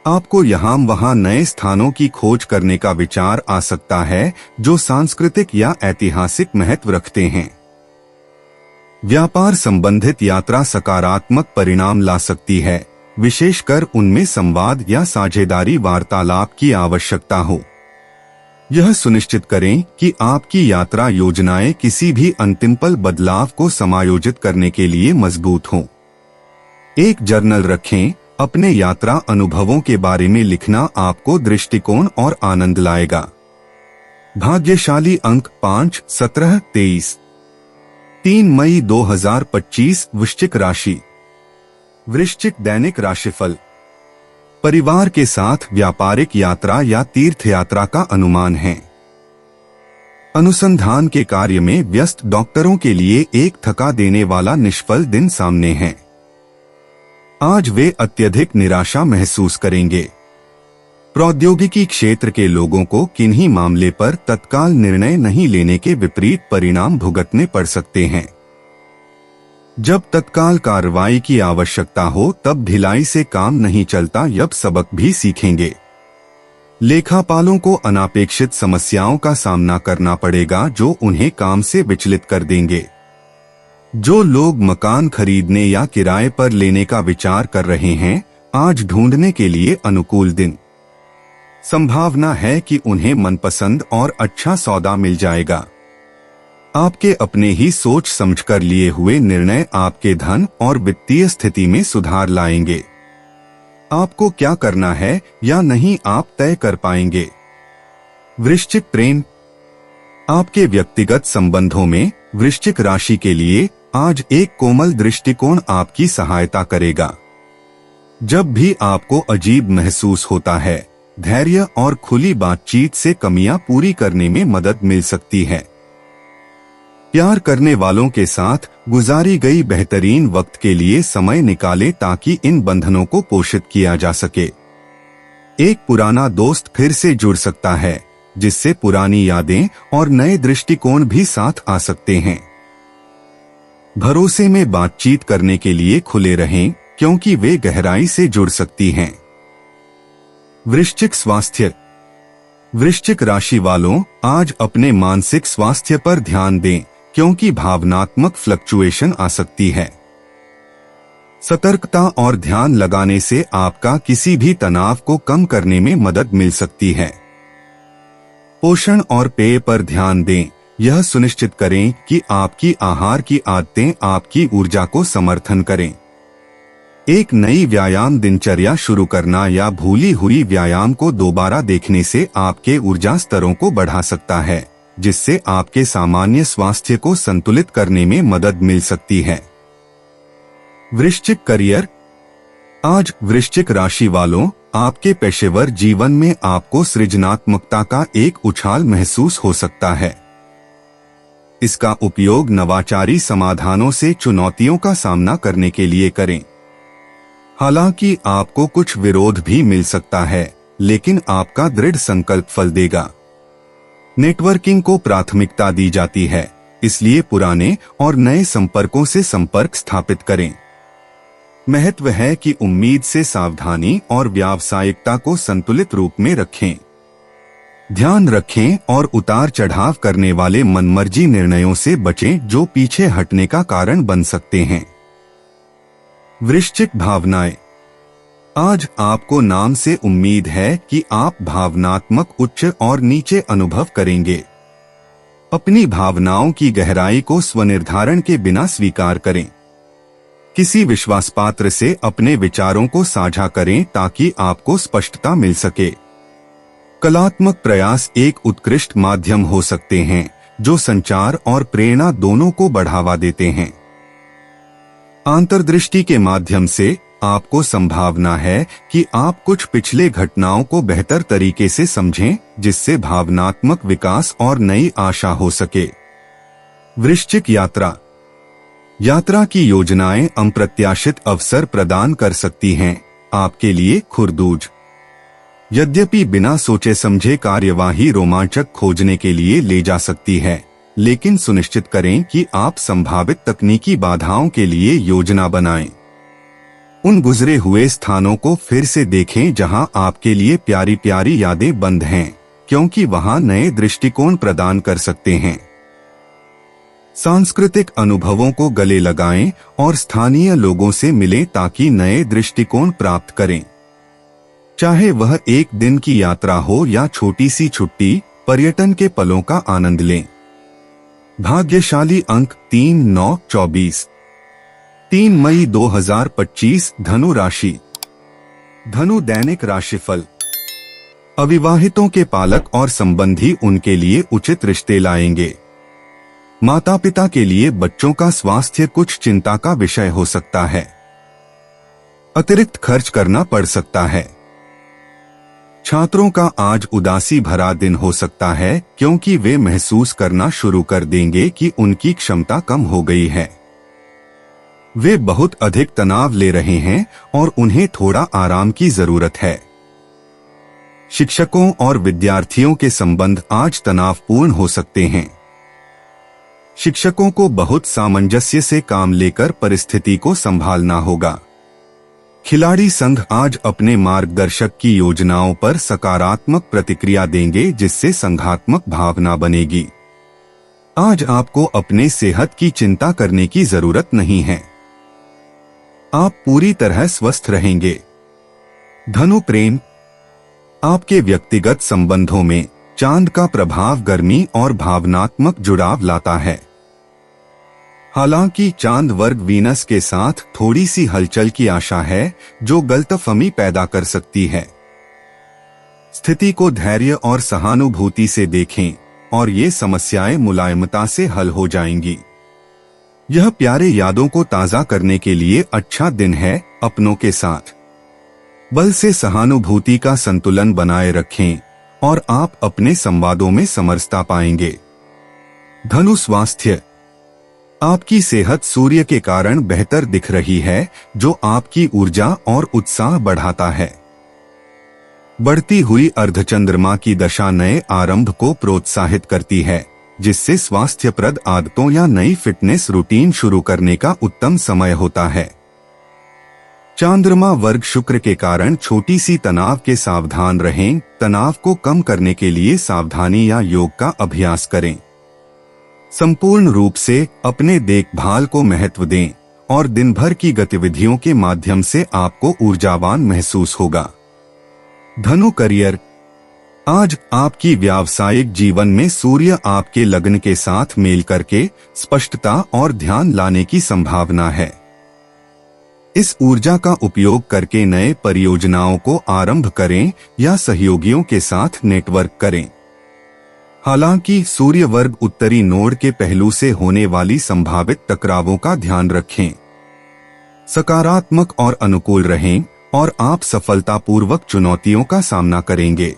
आपको यहाँ वहाँ नए स्थानों की खोज करने का विचार आ सकता है जो सांस्कृतिक या ऐतिहासिक महत्व रखते हैं। व्यापार संबंधित यात्रा सकारात्मक परिणाम ला सकती है, विशेषकर उनमें संवाद या साझेदारी वार्तालाप की आवश्यकता हो। यह सुनिश्चित करें कि आपकी यात्रा योजनाएं किसी भी अंतिम पल बदलाव को समायोजित करने के लिए मजबूत हों। एक जर्नल रखें, अपने यात्रा अनुभवों के बारे में लिखना आपको दृष्टिकोण और आनंद लाएगा। भाग्यशाली अंक 5, 17, 23। 3 मई 2025 वृश्चिक राशि। वृश्चिक दैनिक राशिफल। परिवार के साथ व्यापारिक यात्रा या तीर्थ यात्रा का अनुमान है। अनुसंधान के कार्य में व्यस्त डॉक्टरों के लिए एक थका देने वाला निष्फल दिन सामने है। आज वे अत्यधिक निराशा महसूस करेंगे। प्रौद्योगिकी क्षेत्र के लोगों को किन्हीं मामले पर तत्काल निर्णय नहीं लेने के विपरीत परिणाम भुगतने पड़ सकते हैं। जब तत्काल कार्रवाई की आवश्यकता हो तब ढिलाई से काम नहीं चलता, यह सबक भी सीखेंगे। लेखापालों को अनापेक्षित समस्याओं का सामना करना पड़ेगा जो उन्हें काम से विचलित कर देंगे। जो लोग मकान खरीदने या किराए पर लेने का विचार कर रहे हैं, आज ढूंढने के लिए अनुकूल दिन। संभावना है कि उन्हें मनपसंद और अच्छा सौदा मिल जाएगा। आपके अपने ही सोच समझकर लिए हुए निर्णय आपके धन और वित्तीय स्थिति में सुधार लाएंगे। आपको क्या करना है या नहीं आप तय कर पाएंगे। वृश्चिक प्रेम। आपके व्यक्तिगत संबंधों में वृश्चिक राशि के लिए आज एक कोमल दृष्टिकोण आपकी सहायता करेगा। जब भी आपको अजीब महसूस होता है, धैर्य और खुली बातचीत से कमियां पूरी करने में मदद मिल सकती है। प्यार करने वालों के साथ गुजारी गई बेहतरीन वक्त के लिए समय निकालें ताकि इन बंधनों को पोषित किया जा सके। एक पुराना दोस्त फिर से जुड़ सकता है, जिससे पुरानी यादें और नए दृष्टिकोण भी साथ आ सकते हैं। भरोसे में बातचीत करने के लिए खुले रहें, क्योंकि वे गहराई से जुड़ सकती हैं। वृश्चिक स्वास्थ्य। वृश्चिक राशि वालों, आज अपने मानसिक स्वास्थ्य पर ध्यान दें, क्योंकि भावनात्मक फ्लक्चुएशन आ सकती है। सतर्कता और ध्यान लगाने से आपका किसी भी तनाव को कम करने में मदद मिल सकती है। पोषण और पेय पर ध्यान दें, यह सुनिश्चित करें कि आपकी आहार की आदतें आपकी ऊर्जा को समर्थन करें। एक नई व्यायाम दिनचर्या शुरू करना या भूली हुई व्यायाम को दोबारा देखने से आपके ऊर्जा स्तरों को बढ़ा सकता है, जिससे आपके सामान्य स्वास्थ्य को संतुलित करने में मदद मिल सकती है। वृश्चिक करियर। आज वृश्चिक राशि वालों, आपके पेशेवर जीवन में आपको सृजनात्मकता का एक उछाल महसूस हो सकता है। इसका उपयोग नवाचारी समाधानों से चुनौतियों का सामना करने के लिए करें। हालांकि आपको कुछ विरोध भी मिल सकता है, लेकिन आपका दृढ़ संकल्प फल देगा। नेटवर्किंग को प्राथमिकता दी जाती है, इसलिए पुराने और नए संपर्कों से संपर्क स्थापित करें। महत्व है कि उम्मीद से सावधानी और व्यावसायिकता को संतुलित रूप में रखें। ध्यान रखें और उतार चढ़ाव करने वाले मनमर्जी निर्णयों से बचें जो पीछे हटने का कारण बन सकते हैं। वृश्चिक भावनाएं। आज आपको नाम से उम्मीद है कि आप भावनात्मक उच्च और नीचे अनुभव करेंगे। अपनी भावनाओं की गहराई को स्वनिर्धारण के बिना स्वीकार करें। किसी विश्वासपात्र से अपने विचारों को साझा करें ताकि आपको स्पष्टता मिल सके। कलात्मक प्रयास एक उत्कृष्ट माध्यम हो सकते हैं जो संचार और प्रेरणा दोनों को बढ़ावा देते हैं। अंतर्दृष्टि के माध्यम से आपको संभावना है कि आप कुछ पिछले घटनाओं को बेहतर तरीके से समझें, जिससे भावनात्मक विकास और नई आशा हो सके। वृश्चिक यात्रा। यात्रा की योजनाएं अप्रत्याशित अवसर प्रदान कर सकती हैं, आपके लिए खुरदूज। यद्यपि बिना सोचे समझे कार्यवाही रोमांचक खोजने के लिए ले जा सकती है, लेकिन सुनिश्चित करें कि आप संभावित तकनीकी बाधाओं के लिए योजना बनाएं। उन गुजरे हुए स्थानों को फिर से देखें जहां आपके लिए प्यारी प्यारी यादें बंद हैं, क्योंकि वहां नए दृष्टिकोण प्रदान कर सकते हैं। सांस्कृतिक अनुभवों को गले लगाएं और स्थानीय लोगों से मिलें ताकि नए दृष्टिकोण प्राप्त करें। चाहे वह एक दिन की यात्रा हो या छोटी सी छुट्टी, पर्यटन के पलों का आनंद लें। भाग्यशाली अंक 3, 9, 24। 3 मई 2025 धनु राशि। धनु दैनिक राशिफल। अविवाहितों के पालक और संबंधी उनके लिए उचित रिश्ते लाएंगे। माता पिता के लिए बच्चों का स्वास्थ्य कुछ चिंता का विषय हो सकता है। अतिरिक्त खर्च करना पड़ सकता है। छात्रों का आज उदासी भरा दिन हो सकता है, क्योंकि वे महसूस करना शुरू कर देंगे कि उनकी क्षमता कम हो गई है। वे बहुत अधिक तनाव ले रहे हैं और उन्हें थोड़ा आराम की जरूरत है। शिक्षकों और विद्यार्थियों के संबंध आज तनावपूर्ण हो सकते हैं। शिक्षकों को बहुत सामंजस्य से काम लेकर परिस्थिति को संभालना होगा। खिलाड़ी संघ आज अपने मार्गदर्शक की योजनाओं पर सकारात्मक प्रतिक्रिया देंगे, जिससे संघात्मक भावना बनेगी। आज आपको अपने सेहत की चिंता करने की जरूरत नहीं है। आप पूरी तरह स्वस्थ रहेंगे। धनु प्रेम। आपके व्यक्तिगत संबंधों में चांद का प्रभाव गर्मी और भावनात्मक जुड़ाव लाता है। हालांकि चांद वर्ग वीनस के साथ थोड़ी सी हलचल की आशा है जो गलतफहमी पैदा कर सकती है। स्थिति को धैर्य और सहानुभूति से देखें और ये समस्याएं मुलायमता से हल हो जाएंगी। यह प्यारे यादों को ताज़ा करने के लिए अच्छा दिन है। अपनों के साथ बल से सहानुभूति का संतुलन बनाए रखें और आप अपने संवादों में समरसता पाएंगे। धनु स्वास्थ्य, आपकी सेहत सूर्य के कारण बेहतर दिख रही है जो आपकी ऊर्जा और उत्साह बढ़ाता है। बढ़ती हुई अर्धचंद्रमा की दशा नए आरंभ को प्रोत्साहित करती है, जिससे स्वास्थ्यप्रद आदतों या नई फिटनेस रूटीन शुरू करने का उत्तम समय होता है। चांद्रमा वर्ग शुक्र के कारण छोटी सी तनाव के सावधान रहें। तनाव को कम करने के लिए सावधानी या योग का अभ्यास करें। संपूर्ण रूप से अपने देखभाल को महत्व दें और दिन भर की गतिविधियों के माध्यम से आपको ऊर्जावान महसूस होगा। धनु करियर, आज आपकी व्यावसायिक जीवन में सूर्य आपके लग्न के साथ मेल करके स्पष्टता और ध्यान लाने की संभावना है। इस ऊर्जा का उपयोग करके नए परियोजनाओं को आरंभ करें या सहयोगियों के साथ नेटवर्क करें। हालांकि सूर्य वर्ग उत्तरी नोड के पहलू से होने वाली संभावित टकरावों का ध्यान रखें। सकारात्मक और अनुकूल रहें और आप सफलतापूर्वक चुनौतियों का सामना करेंगे।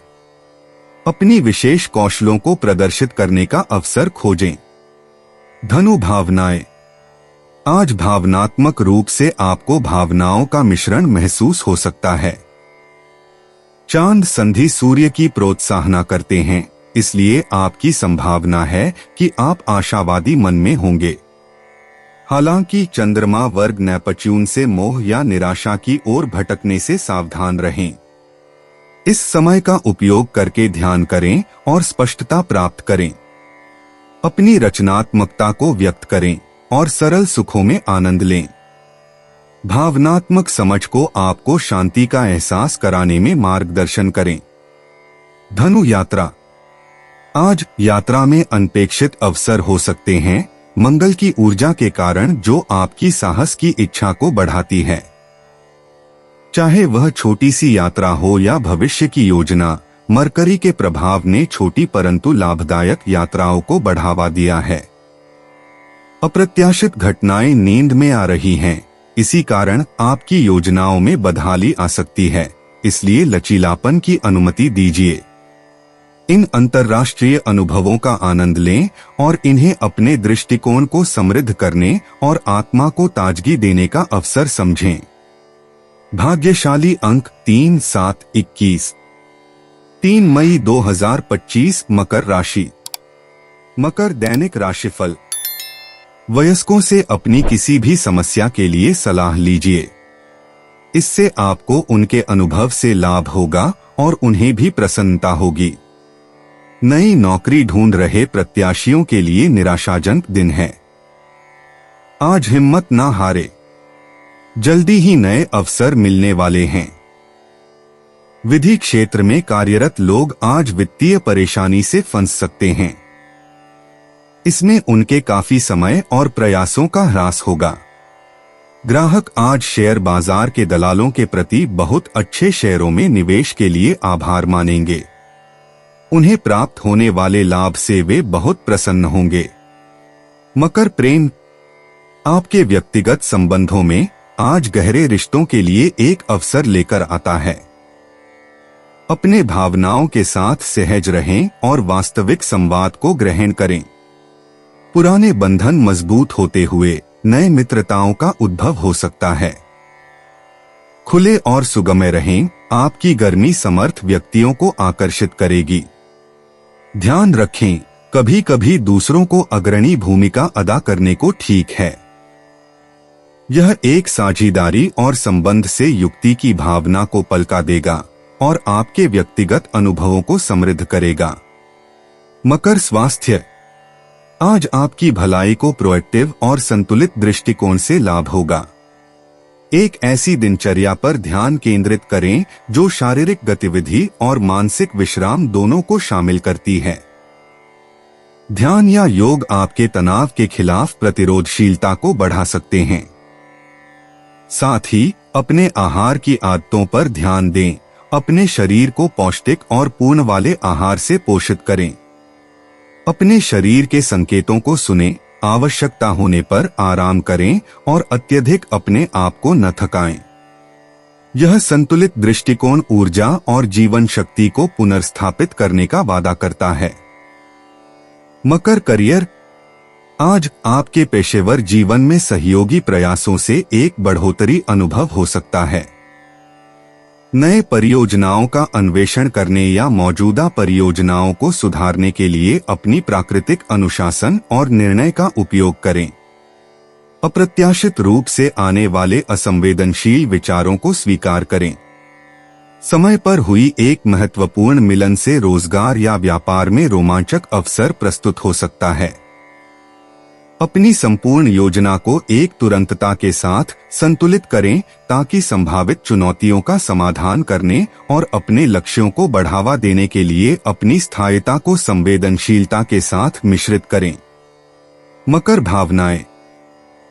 अपनी विशेष कौशलों को प्रदर्शित करने का अवसर खोजें। धनु भावनाएं, आज भावनात्मक रूप से आपको भावनाओं का मिश्रण महसूस हो सकता है। चांद संधि सूर्य की प्रोत्साहना करते हैं, इसलिए आपकी संभावना है कि आप आशावादी मन में होंगे। हालांकि चंद्रमा वर्ग नेपच्यून से मोह या निराशा की ओर भटकने से सावधान रहें। इस समय का उपयोग करके ध्यान करें और स्पष्टता प्राप्त करें। अपनी रचनात्मकता को व्यक्त करें और सरल सुखों में आनंद लें। भावनात्मक समझ को आपको शांति का एहसास कराने में मार्गदर्शन करें। धनु यात्रा, आज यात्रा में अनपेक्षित अवसर हो सकते हैं। मंगल की ऊर्जा के कारण जो आपकी साहस की इच्छा को बढ़ाती है। चाहे वह छोटी सी यात्रा हो या भविष्य की योजना, मरकरी के प्रभाव ने छोटी परंतु लाभदायक यात्राओं को बढ़ावा दिया है। अप्रत्याशित घटनाएं नींद में आ रही हैं, इसी कारण आपकी योजनाओं में बदहाली आ सकती है, इसलिए लचीलापन की अनुमति दीजिए। इन अंतर्राष्ट्रीय अनुभवों का आनंद लें और इन्हें अपने दृष्टिकोण को समृद्ध करने और आत्मा को ताजगी देने का अवसर समझें। भाग्यशाली अंक 3, 7, 21। 3 मई 2025 मकर राशि। मकर दैनिक राशिफल। वयस्कों से अपनी किसी भी समस्या के लिए सलाह लीजिए। इससे आपको उनके अनुभव से लाभ होगा और उन्हें भी प्रसन्नता होगी। नई नौकरी ढूंढ रहे प्रत्याशियों के लिए निराशाजनक दिन है। आज हिम्मत ना हारे, जल्दी ही नए अवसर मिलने वाले हैं। विधि क्षेत्र में कार्यरत लोग आज वित्तीय परेशानी से फंस सकते हैं। इसमें उनके काफी समय और प्रयासों का ह्रास होगा। ग्राहक आज शेयर बाजार के दलालों के प्रति बहुत अच्छे शेयरों में निवेश के लिए आभार मानेंगे। उन्हें प्राप्त होने वाले लाभ से वे बहुत प्रसन्न होंगे। मकर प्रेम, आपके व्यक्तिगत संबंधों में आज गहरे रिश्तों के लिए एक अवसर लेकर आता है। अपने भावनाओं के साथ सहज रहें और वास्तविक संवाद को ग्रहण करें। पुराने बंधन मजबूत होते हुए नए मित्रताओं का उद्भव हो सकता है। खुले और सुगम्य रहें, आपकी गर्मी समर्थ व्यक्तियों को आकर्षित करेगी। ध्यान रखें, कभी कभी दूसरों को अग्रणी भूमिका अदा करने को ठीक है। यह एक साझेदारी और संबंध से युक्ति की भावना को पलका देगा और आपके व्यक्तिगत अनुभवों को समृद्ध करेगा। मकर स्वास्थ्य, आज आपकी भलाई को प्रोएक्टिव और संतुलित दृष्टिकोण से लाभ होगा। एक ऐसी दिनचर्या पर ध्यान केंद्रित करें जो शारीरिक गतिविधि और मानसिक विश्राम दोनों को शामिल करती है। ध्यान या योग आपके तनाव के खिलाफ प्रतिरोधशीलता को बढ़ा सकते हैं। साथ ही अपने आहार की आदतों पर ध्यान दें। अपने शरीर को पौष्टिक और पूर्ण वाले आहार से पोषित करें। अपने शरीर के संकेतों को सुनें, आवश्यकता होने पर आराम करें और अत्यधिक अपने आप को न थकाएं। यह संतुलित दृष्टिकोण ऊर्जा और जीवन शक्ति को पुनर्स्थापित करने का वादा करता है। मकर करियर, आज आपके पेशेवर जीवन में सहयोगी प्रयासों से एक बढ़ोतरी अनुभव हो सकता है। नए परियोजनाओं का अन्वेषण करने या मौजूदा परियोजनाओं को सुधारने के लिए अपनी प्राकृतिक अनुशासन और निर्णय का उपयोग करें। अप्रत्याशित रूप से आने वाले असंवेदनशील विचारों को स्वीकार करें। समय पर हुई एक महत्वपूर्ण मिलन से रोजगार या व्यापार में रोमांचक अवसर प्रस्तुत हो सकता है। अपनी संपूर्ण योजना को एक तुरंतता के साथ संतुलित करें ताकि संभावित चुनौतियों का समाधान करने और अपने लक्ष्यों को बढ़ावा देने के लिए अपनी स्थायिता को संवेदनशीलता के साथ मिश्रित करें। मकर भावनाएं,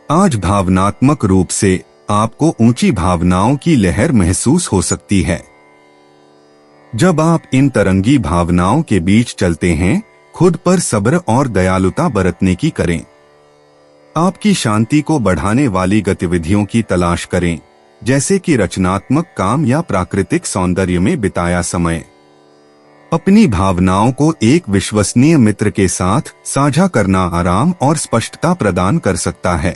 आज भावनात्मक रूप से आपको ऊंची भावनाओं की लहर महसूस हो सकती है। जब आप इन तरंगी भावनाओं के बीच चलते हैं, खुद पर सब्र और दयालुता बरतने की करें। आपकी शांति को बढ़ाने वाली गतिविधियों की तलाश करें, जैसे कि रचनात्मक काम या प्राकृतिक सौंदर्य में बिताया समय। अपनी भावनाओं को एक विश्वसनीय मित्र के साथ साझा करना आराम और स्पष्टता प्रदान कर सकता है।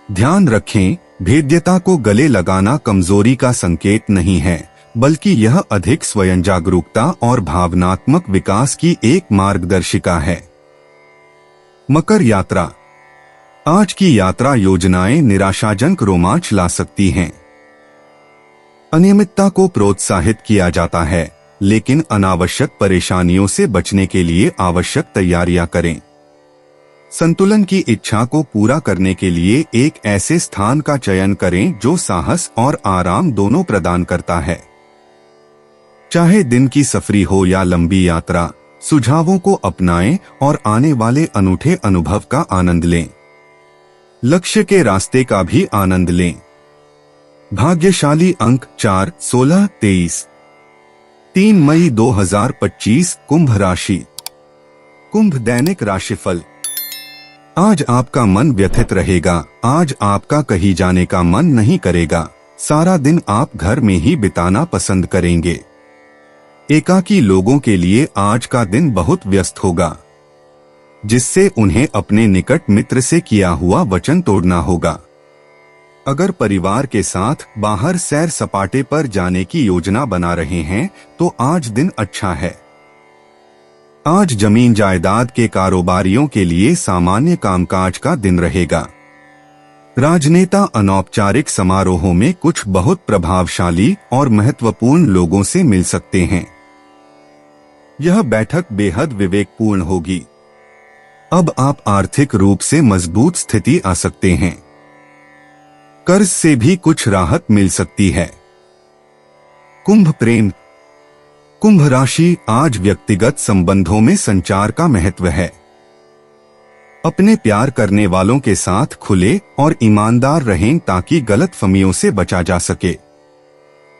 ध्यान रखें, भेद्यता को गले लगाना कमजोरी का संकेत नहीं है, बल्कि यह अधिक स्वयं जागरूकता और भावनात्मक विकास की एक मार्गदर्शिका है। मकर यात्रा, आज की यात्रा योजनाएं निराशाजनक रोमांच ला सकती हैं। अनियमितता को प्रोत्साहित किया जाता है, लेकिन अनावश्यक परेशानियों से बचने के लिए आवश्यक तैयारियां करें। संतुलन की इच्छा को पूरा करने के लिए एक ऐसे स्थान का चयन करें जो साहस और आराम दोनों प्रदान करता है। चाहे दिन की सफरी हो या लंबी यात्रा, सुझावों को अपनाएं और आने वाले अनूठे अनुभव का आनंद लें। लक्ष्य के रास्ते का भी आनंद लें। भाग्यशाली अंक 4, 16, 23। 3 मई 2025 कुंभ राशि। कुंभ दैनिक राशिफल। आज आपका मन व्यथित रहेगा। आज आपका कहीं जाने का मन नहीं करेगा। सारा दिन आप घर में ही बिताना पसंद करेंगे। एकाकी लोगों के लिए आज का दिन बहुत व्यस्त होगा, जिससे उन्हें अपने निकट मित्र से किया हुआ वचन तोड़ना होगा। अगर परिवार के साथ बाहर सैर सपाटे पर जाने की योजना बना रहे हैं तो आज दिन अच्छा है। आज जमीन जायदाद के कारोबारियों के लिए सामान्य कामकाज का दिन रहेगा। राजनेता अनौपचारिक समारोहों में कुछ बहुत प्रभावशाली और महत्वपूर्ण लोगों से मिल सकते हैं। यह बैठक बेहद विवेकपूर्ण होगी। अब आप आर्थिक रूप से मजबूत स्थिति आ सकते हैं। कर्ज से भी कुछ राहत मिल सकती है। कुंभ प्रेम। कुंभ राशि, आज व्यक्तिगत संबंधों में संचार का महत्व है। अपने प्यार करने वालों के साथ खुले और ईमानदार रहें ताकि गलतफहमियों से बचा जा सके।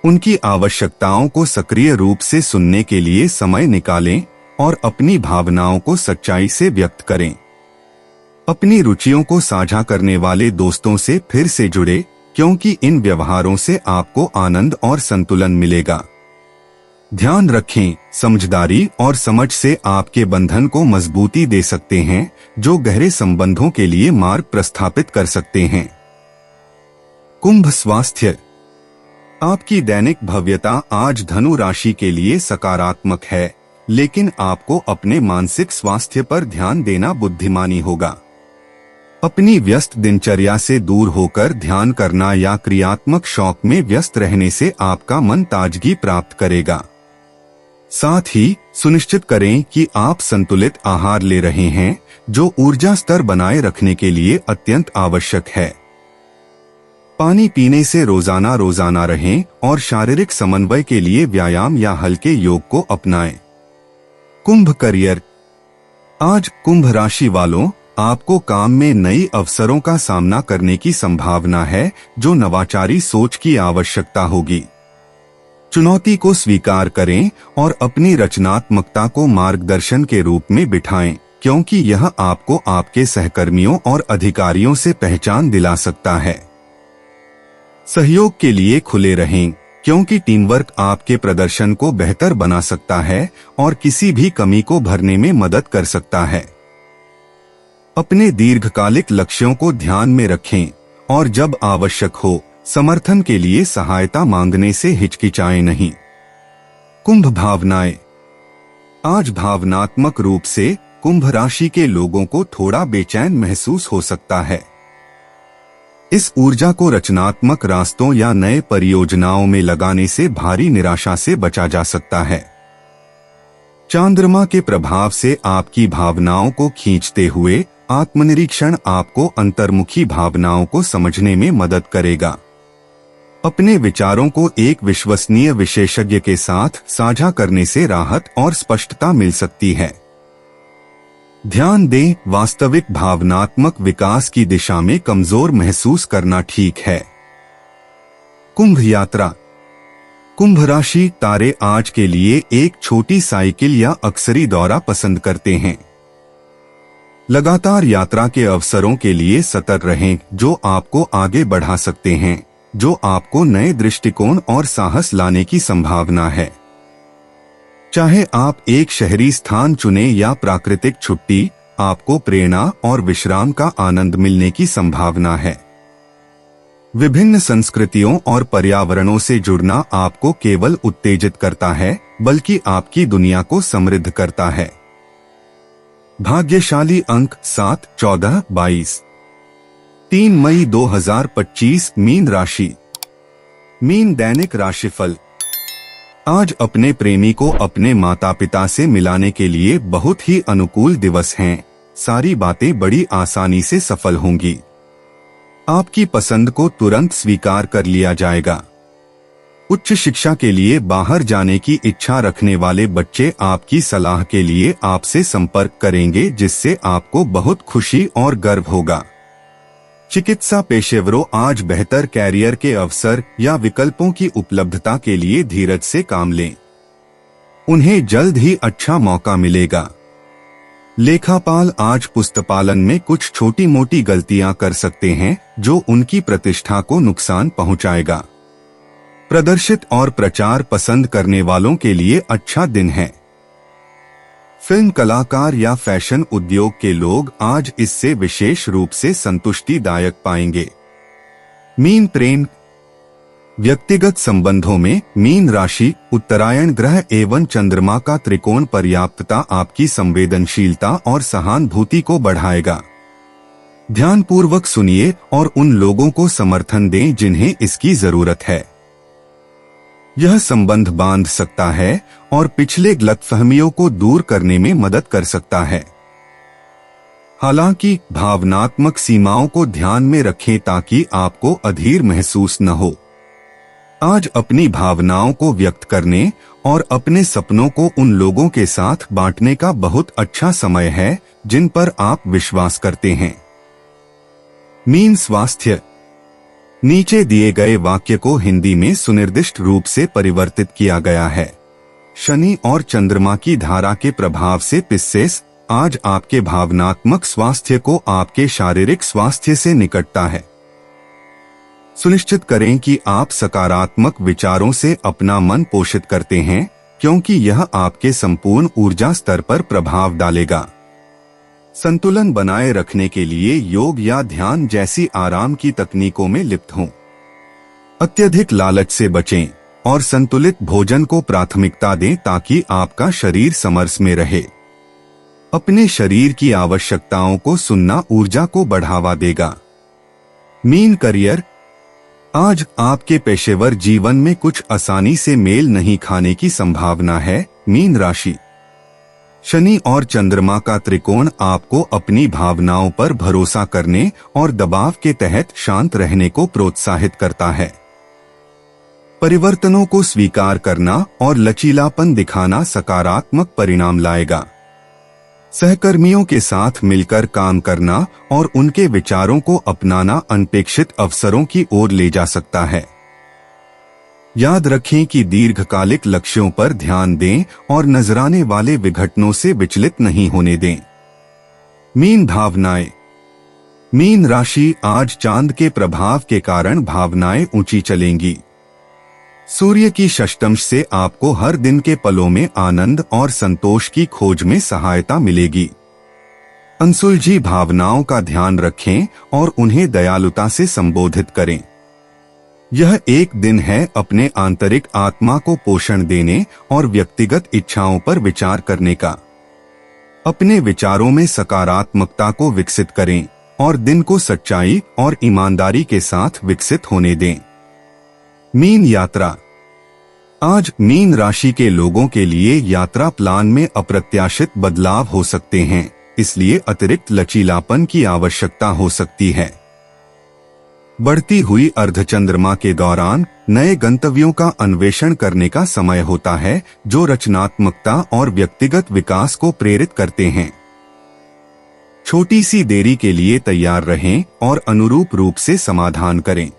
उनकी आवश्यकताओं को सक्रिय रूप से सुनने के लिए समय निकालें और अपनी भावनाओं को सच्चाई से व्यक्त करें। अपनी रुचियों को साझा करने वाले दोस्तों से फिर से जुड़े, क्योंकि इन व्यवहारों से आपको आनंद और संतुलन मिलेगा। ध्यान रखें, समझदारी और समझ से आपके बंधन को मजबूती दे सकते हैं, जो गहरे संबंधों के लिए मार्ग प्रस्थापित कर सकते हैं। कुंभ स्वास्थ्य। आपकी दैनिक भव्यता आज धनु राशि के लिए सकारात्मक है, लेकिन आपको अपने मानसिक स्वास्थ्य पर ध्यान देना बुद्धिमानी होगा। अपनी व्यस्त दिनचर्या से दूर होकर ध्यान करना या क्रियात्मक शौक में व्यस्त रहने से आपका मन ताजगी प्राप्त करेगा। साथ ही सुनिश्चित करें कि आप संतुलित आहार ले रहे हैं, जो ऊर्जा स्तर बनाए रखने के लिए अत्यंत आवश्यक है। पानी पीने से रोजाना रहें और शारीरिक समन्वय के लिए व्यायाम या हल्के योग को अपनाएं। कुंभ करियर। आज कुंभ राशि वालों, आपको काम में नई अवसरों का सामना करने की संभावना है, जो नवाचारी सोच की आवश्यकता होगी। चुनौती को स्वीकार करें और अपनी रचनात्मकता को मार्गदर्शन के रूप में बिठाएं, क्योंकि यह आपको आपके सहकर्मियों और अधिकारियों से पहचान दिला सकता है। सहयोग के लिए खुले रहें, क्योंकि टीम वर्क आपके प्रदर्शन को बेहतर बना सकता है और किसी भी कमी को भरने में मदद कर सकता है। अपने दीर्घकालिक लक्ष्यों को ध्यान में रखें और जब आवश्यक हो समर्थन के लिए सहायता मांगने से हिचकिचाएं नहीं। कुंभ भावनाएं। आज भावनात्मक रूप से कुंभ राशि के लोगों को थोड़ा बेचैन महसूस हो सकता है। इस ऊर्जा को रचनात्मक रास्तों या नए परियोजनाओं में लगाने से भारी निराशा से बचा जा सकता है। चंद्रमा के प्रभाव से आपकी भावनाओं को खींचते हुए आत्मनिरीक्षण आपको अंतर्मुखी भावनाओं को समझने में मदद करेगा। अपने विचारों को एक विश्वसनीय विशेषज्ञ के साथ साझा करने से राहत और स्पष्टता मिल सकती है। ध्यान दें, वास्तविक भावनात्मक विकास की दिशा में कमजोर महसूस करना ठीक है। कुंभ यात्रा। कुंभ राशि तारे आज के लिए एक छोटी साइकिल या अक्सरी दौरा पसंद करते हैं। लगातार यात्रा के अवसरों के लिए सतर्क रहें, जो आपको आगे बढ़ा सकते हैं, जो आपको नए दृष्टिकोण और साहस लाने की संभावना है। चाहे आप एक शहरी स्थान चुनें या प्राकृतिक छुट्टी, आपको प्रेरणा और विश्राम का आनंद मिलने की संभावना है। विभिन्न संस्कृतियों और पर्यावरणों से जुड़ना आपको केवल उत्तेजित करता है, बल्कि आपकी दुनिया को समृद्ध करता है। भाग्यशाली अंक 7, 14, 22। 3 मई 2025 मीन राशि। मीन दैनिक राशिफल। आज अपने प्रेमी को अपने माता पिता से मिलाने के लिए बहुत ही अनुकूल दिवस हैं। सारी बातें बड़ी आसानी से सफल होंगी। आपकी पसंद को तुरंत स्वीकार कर लिया जाएगा। उच्च शिक्षा के लिए बाहर जाने की इच्छा रखने वाले बच्चे आपकी सलाह के लिए आपसे संपर्क करेंगे, जिससे आपको बहुत खुशी और गर्व होगा। चिकित्सा पेशेवरों आज बेहतर कैरियर के अवसर या विकल्पों की उपलब्धता के लिए धीरज से काम लें। उन्हें जल्द ही अच्छा मौका मिलेगा। लेखापाल आज पुस्तपालन में कुछ छोटी मोटी गलतियां कर सकते हैं, जो उनकी प्रतिष्ठा को नुकसान पहुंचाएगा। प्रदर्शित और प्रचार पसंद करने वालों के लिए अच्छा दिन है। फिल्म कलाकार या फैशन उद्योग के लोग आज इससे विशेष रूप से संतुष्टिदायक पाएंगे। मीन प्रेम। व्यक्तिगत संबंधों में मीन राशि उत्तरायण ग्रह एवं चंद्रमा का त्रिकोण पर्याप्तता आपकी संवेदनशीलता और सहानुभूति को बढ़ाएगा। ध्यानपूर्वक सुनिए और उन लोगों को समर्थन दें जिन्हें इसकी जरूरत है। यह संबंध बांध सकता है और पिछले गलतफहमियों को दूर करने में मदद कर सकता है। हालांकि भावनात्मक सीमाओं को ध्यान में रखें ताकि आपको अधीर महसूस न हो। आज अपनी भावनाओं को व्यक्त करने और अपने सपनों को उन लोगों के साथ बांटने का बहुत अच्छा समय है जिन पर आप विश्वास करते हैं। मीन स्वास्थ्य। नीचे दिए गए वाक्य को हिंदी में सुनिर्दिष्ट रूप से परिवर्तित किया गया है। शनि और चंद्रमा की धारा के प्रभाव से पिस्सेस आज आपके भावनात्मक स्वास्थ्य को आपके शारीरिक स्वास्थ्य से निकटता है। सुनिश्चित करें कि आप सकारात्मक विचारों से अपना मन पोषित करते हैं, क्योंकि यह आपके संपूर्ण ऊर्जा स्तर पर प्रभाव डालेगा। संतुलन बनाए रखने के लिए योग या ध्यान जैसी आराम की तकनीकों में लिप्त हों। अत्यधिक लालच से बचें और संतुलित भोजन को प्राथमिकता दें ताकि आपका शरीर समरस में रहे। अपने शरीर की आवश्यकताओं को सुनना ऊर्जा को बढ़ावा देगा। Mean career. आज आपके पेशेवर जीवन में कुछ आसानी से मेल नहीं खाने की संभावना है। मीन राशि। शनि और चंद्रमा का त्रिकोण आपको अपनी भावनाओं पर भरोसा करने और दबाव के तहत शांत रहने को प्रोत्साहित करता है। परिवर्तनों को स्वीकार करना और लचीलापन दिखाना सकारात्मक परिणाम लाएगा। सहकर्मियों के साथ मिलकर काम करना और उनके विचारों को अपनाना अनपेक्षित अवसरों की ओर ले जा सकता है। याद रखें कि दीर्घकालिक लक्ष्यों पर ध्यान दें और नजराने वाले विघटनों से विचलित नहीं होने दें। मीन भावनाएं। मीन राशि आज चांद के प्रभाव के कारण भावनाएं ऊंची चलेंगी। सूर्य की षष्टंश से आपको हर दिन के पलों में आनंद और संतोष की खोज में सहायता मिलेगी। अनसुलझी भावनाओं का ध्यान रखें और उन्हें दयालुता से संबोधित करें। यह एक दिन है अपने आंतरिक आत्मा को पोषण देने और व्यक्तिगत इच्छाओं पर विचार करने का। अपने विचारों में सकारात्मकता को विकसित करें और दिन को सच्चाई और ईमानदारी के साथ विकसित होने दें। मीन यात्रा। आज मीन राशि के लोगों के लिए यात्रा प्लान में अप्रत्याशित बदलाव हो सकते हैं, इसलिए अतिरिक्त लचीलापन की आवश्यकता हो सकती है। बढ़ती हुई अर्धचंद्रमा के दौरान नए गंतव्यों का अन्वेषण करने का समय होता है, जो रचनात्मकता और व्यक्तिगत विकास को प्रेरित करते हैं। छोटी सी देरी के लिए तैयार रहें और अनुरूप रूप से समाधान करें।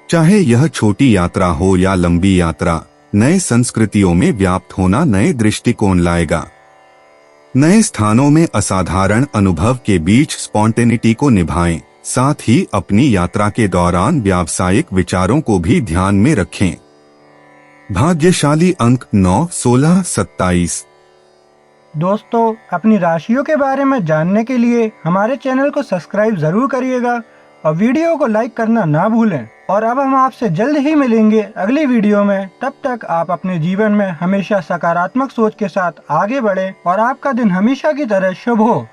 चाहे यह छोटी यात्रा हो या लंबी यात्रा, नए संस्कृतियों में व्याप्त होना नए दृष्टिकोण लाएगा। नए स्थानों में असाधारण अनुभव के बीच स्पॉन्टेनिटी को निभाएं, साथ ही अपनी यात्रा के दौरान व्यावसायिक विचारों को भी ध्यान में रखें। भाग्यशाली अंक 9, 16, 27। दोस्तों, अपनी राशियों के बारे में जानने के लिए हमारे चैनल को सब्सक्राइब जरूर करिएगा और वीडियो को लाइक करना ना भूलें। और अब हम आपसे जल्द ही मिलेंगे अगली वीडियो में। तब तक आप अपने जीवन में हमेशा सकारात्मक सोच के साथ आगे बढ़ें और आपका दिन हमेशा की तरह शुभ हो।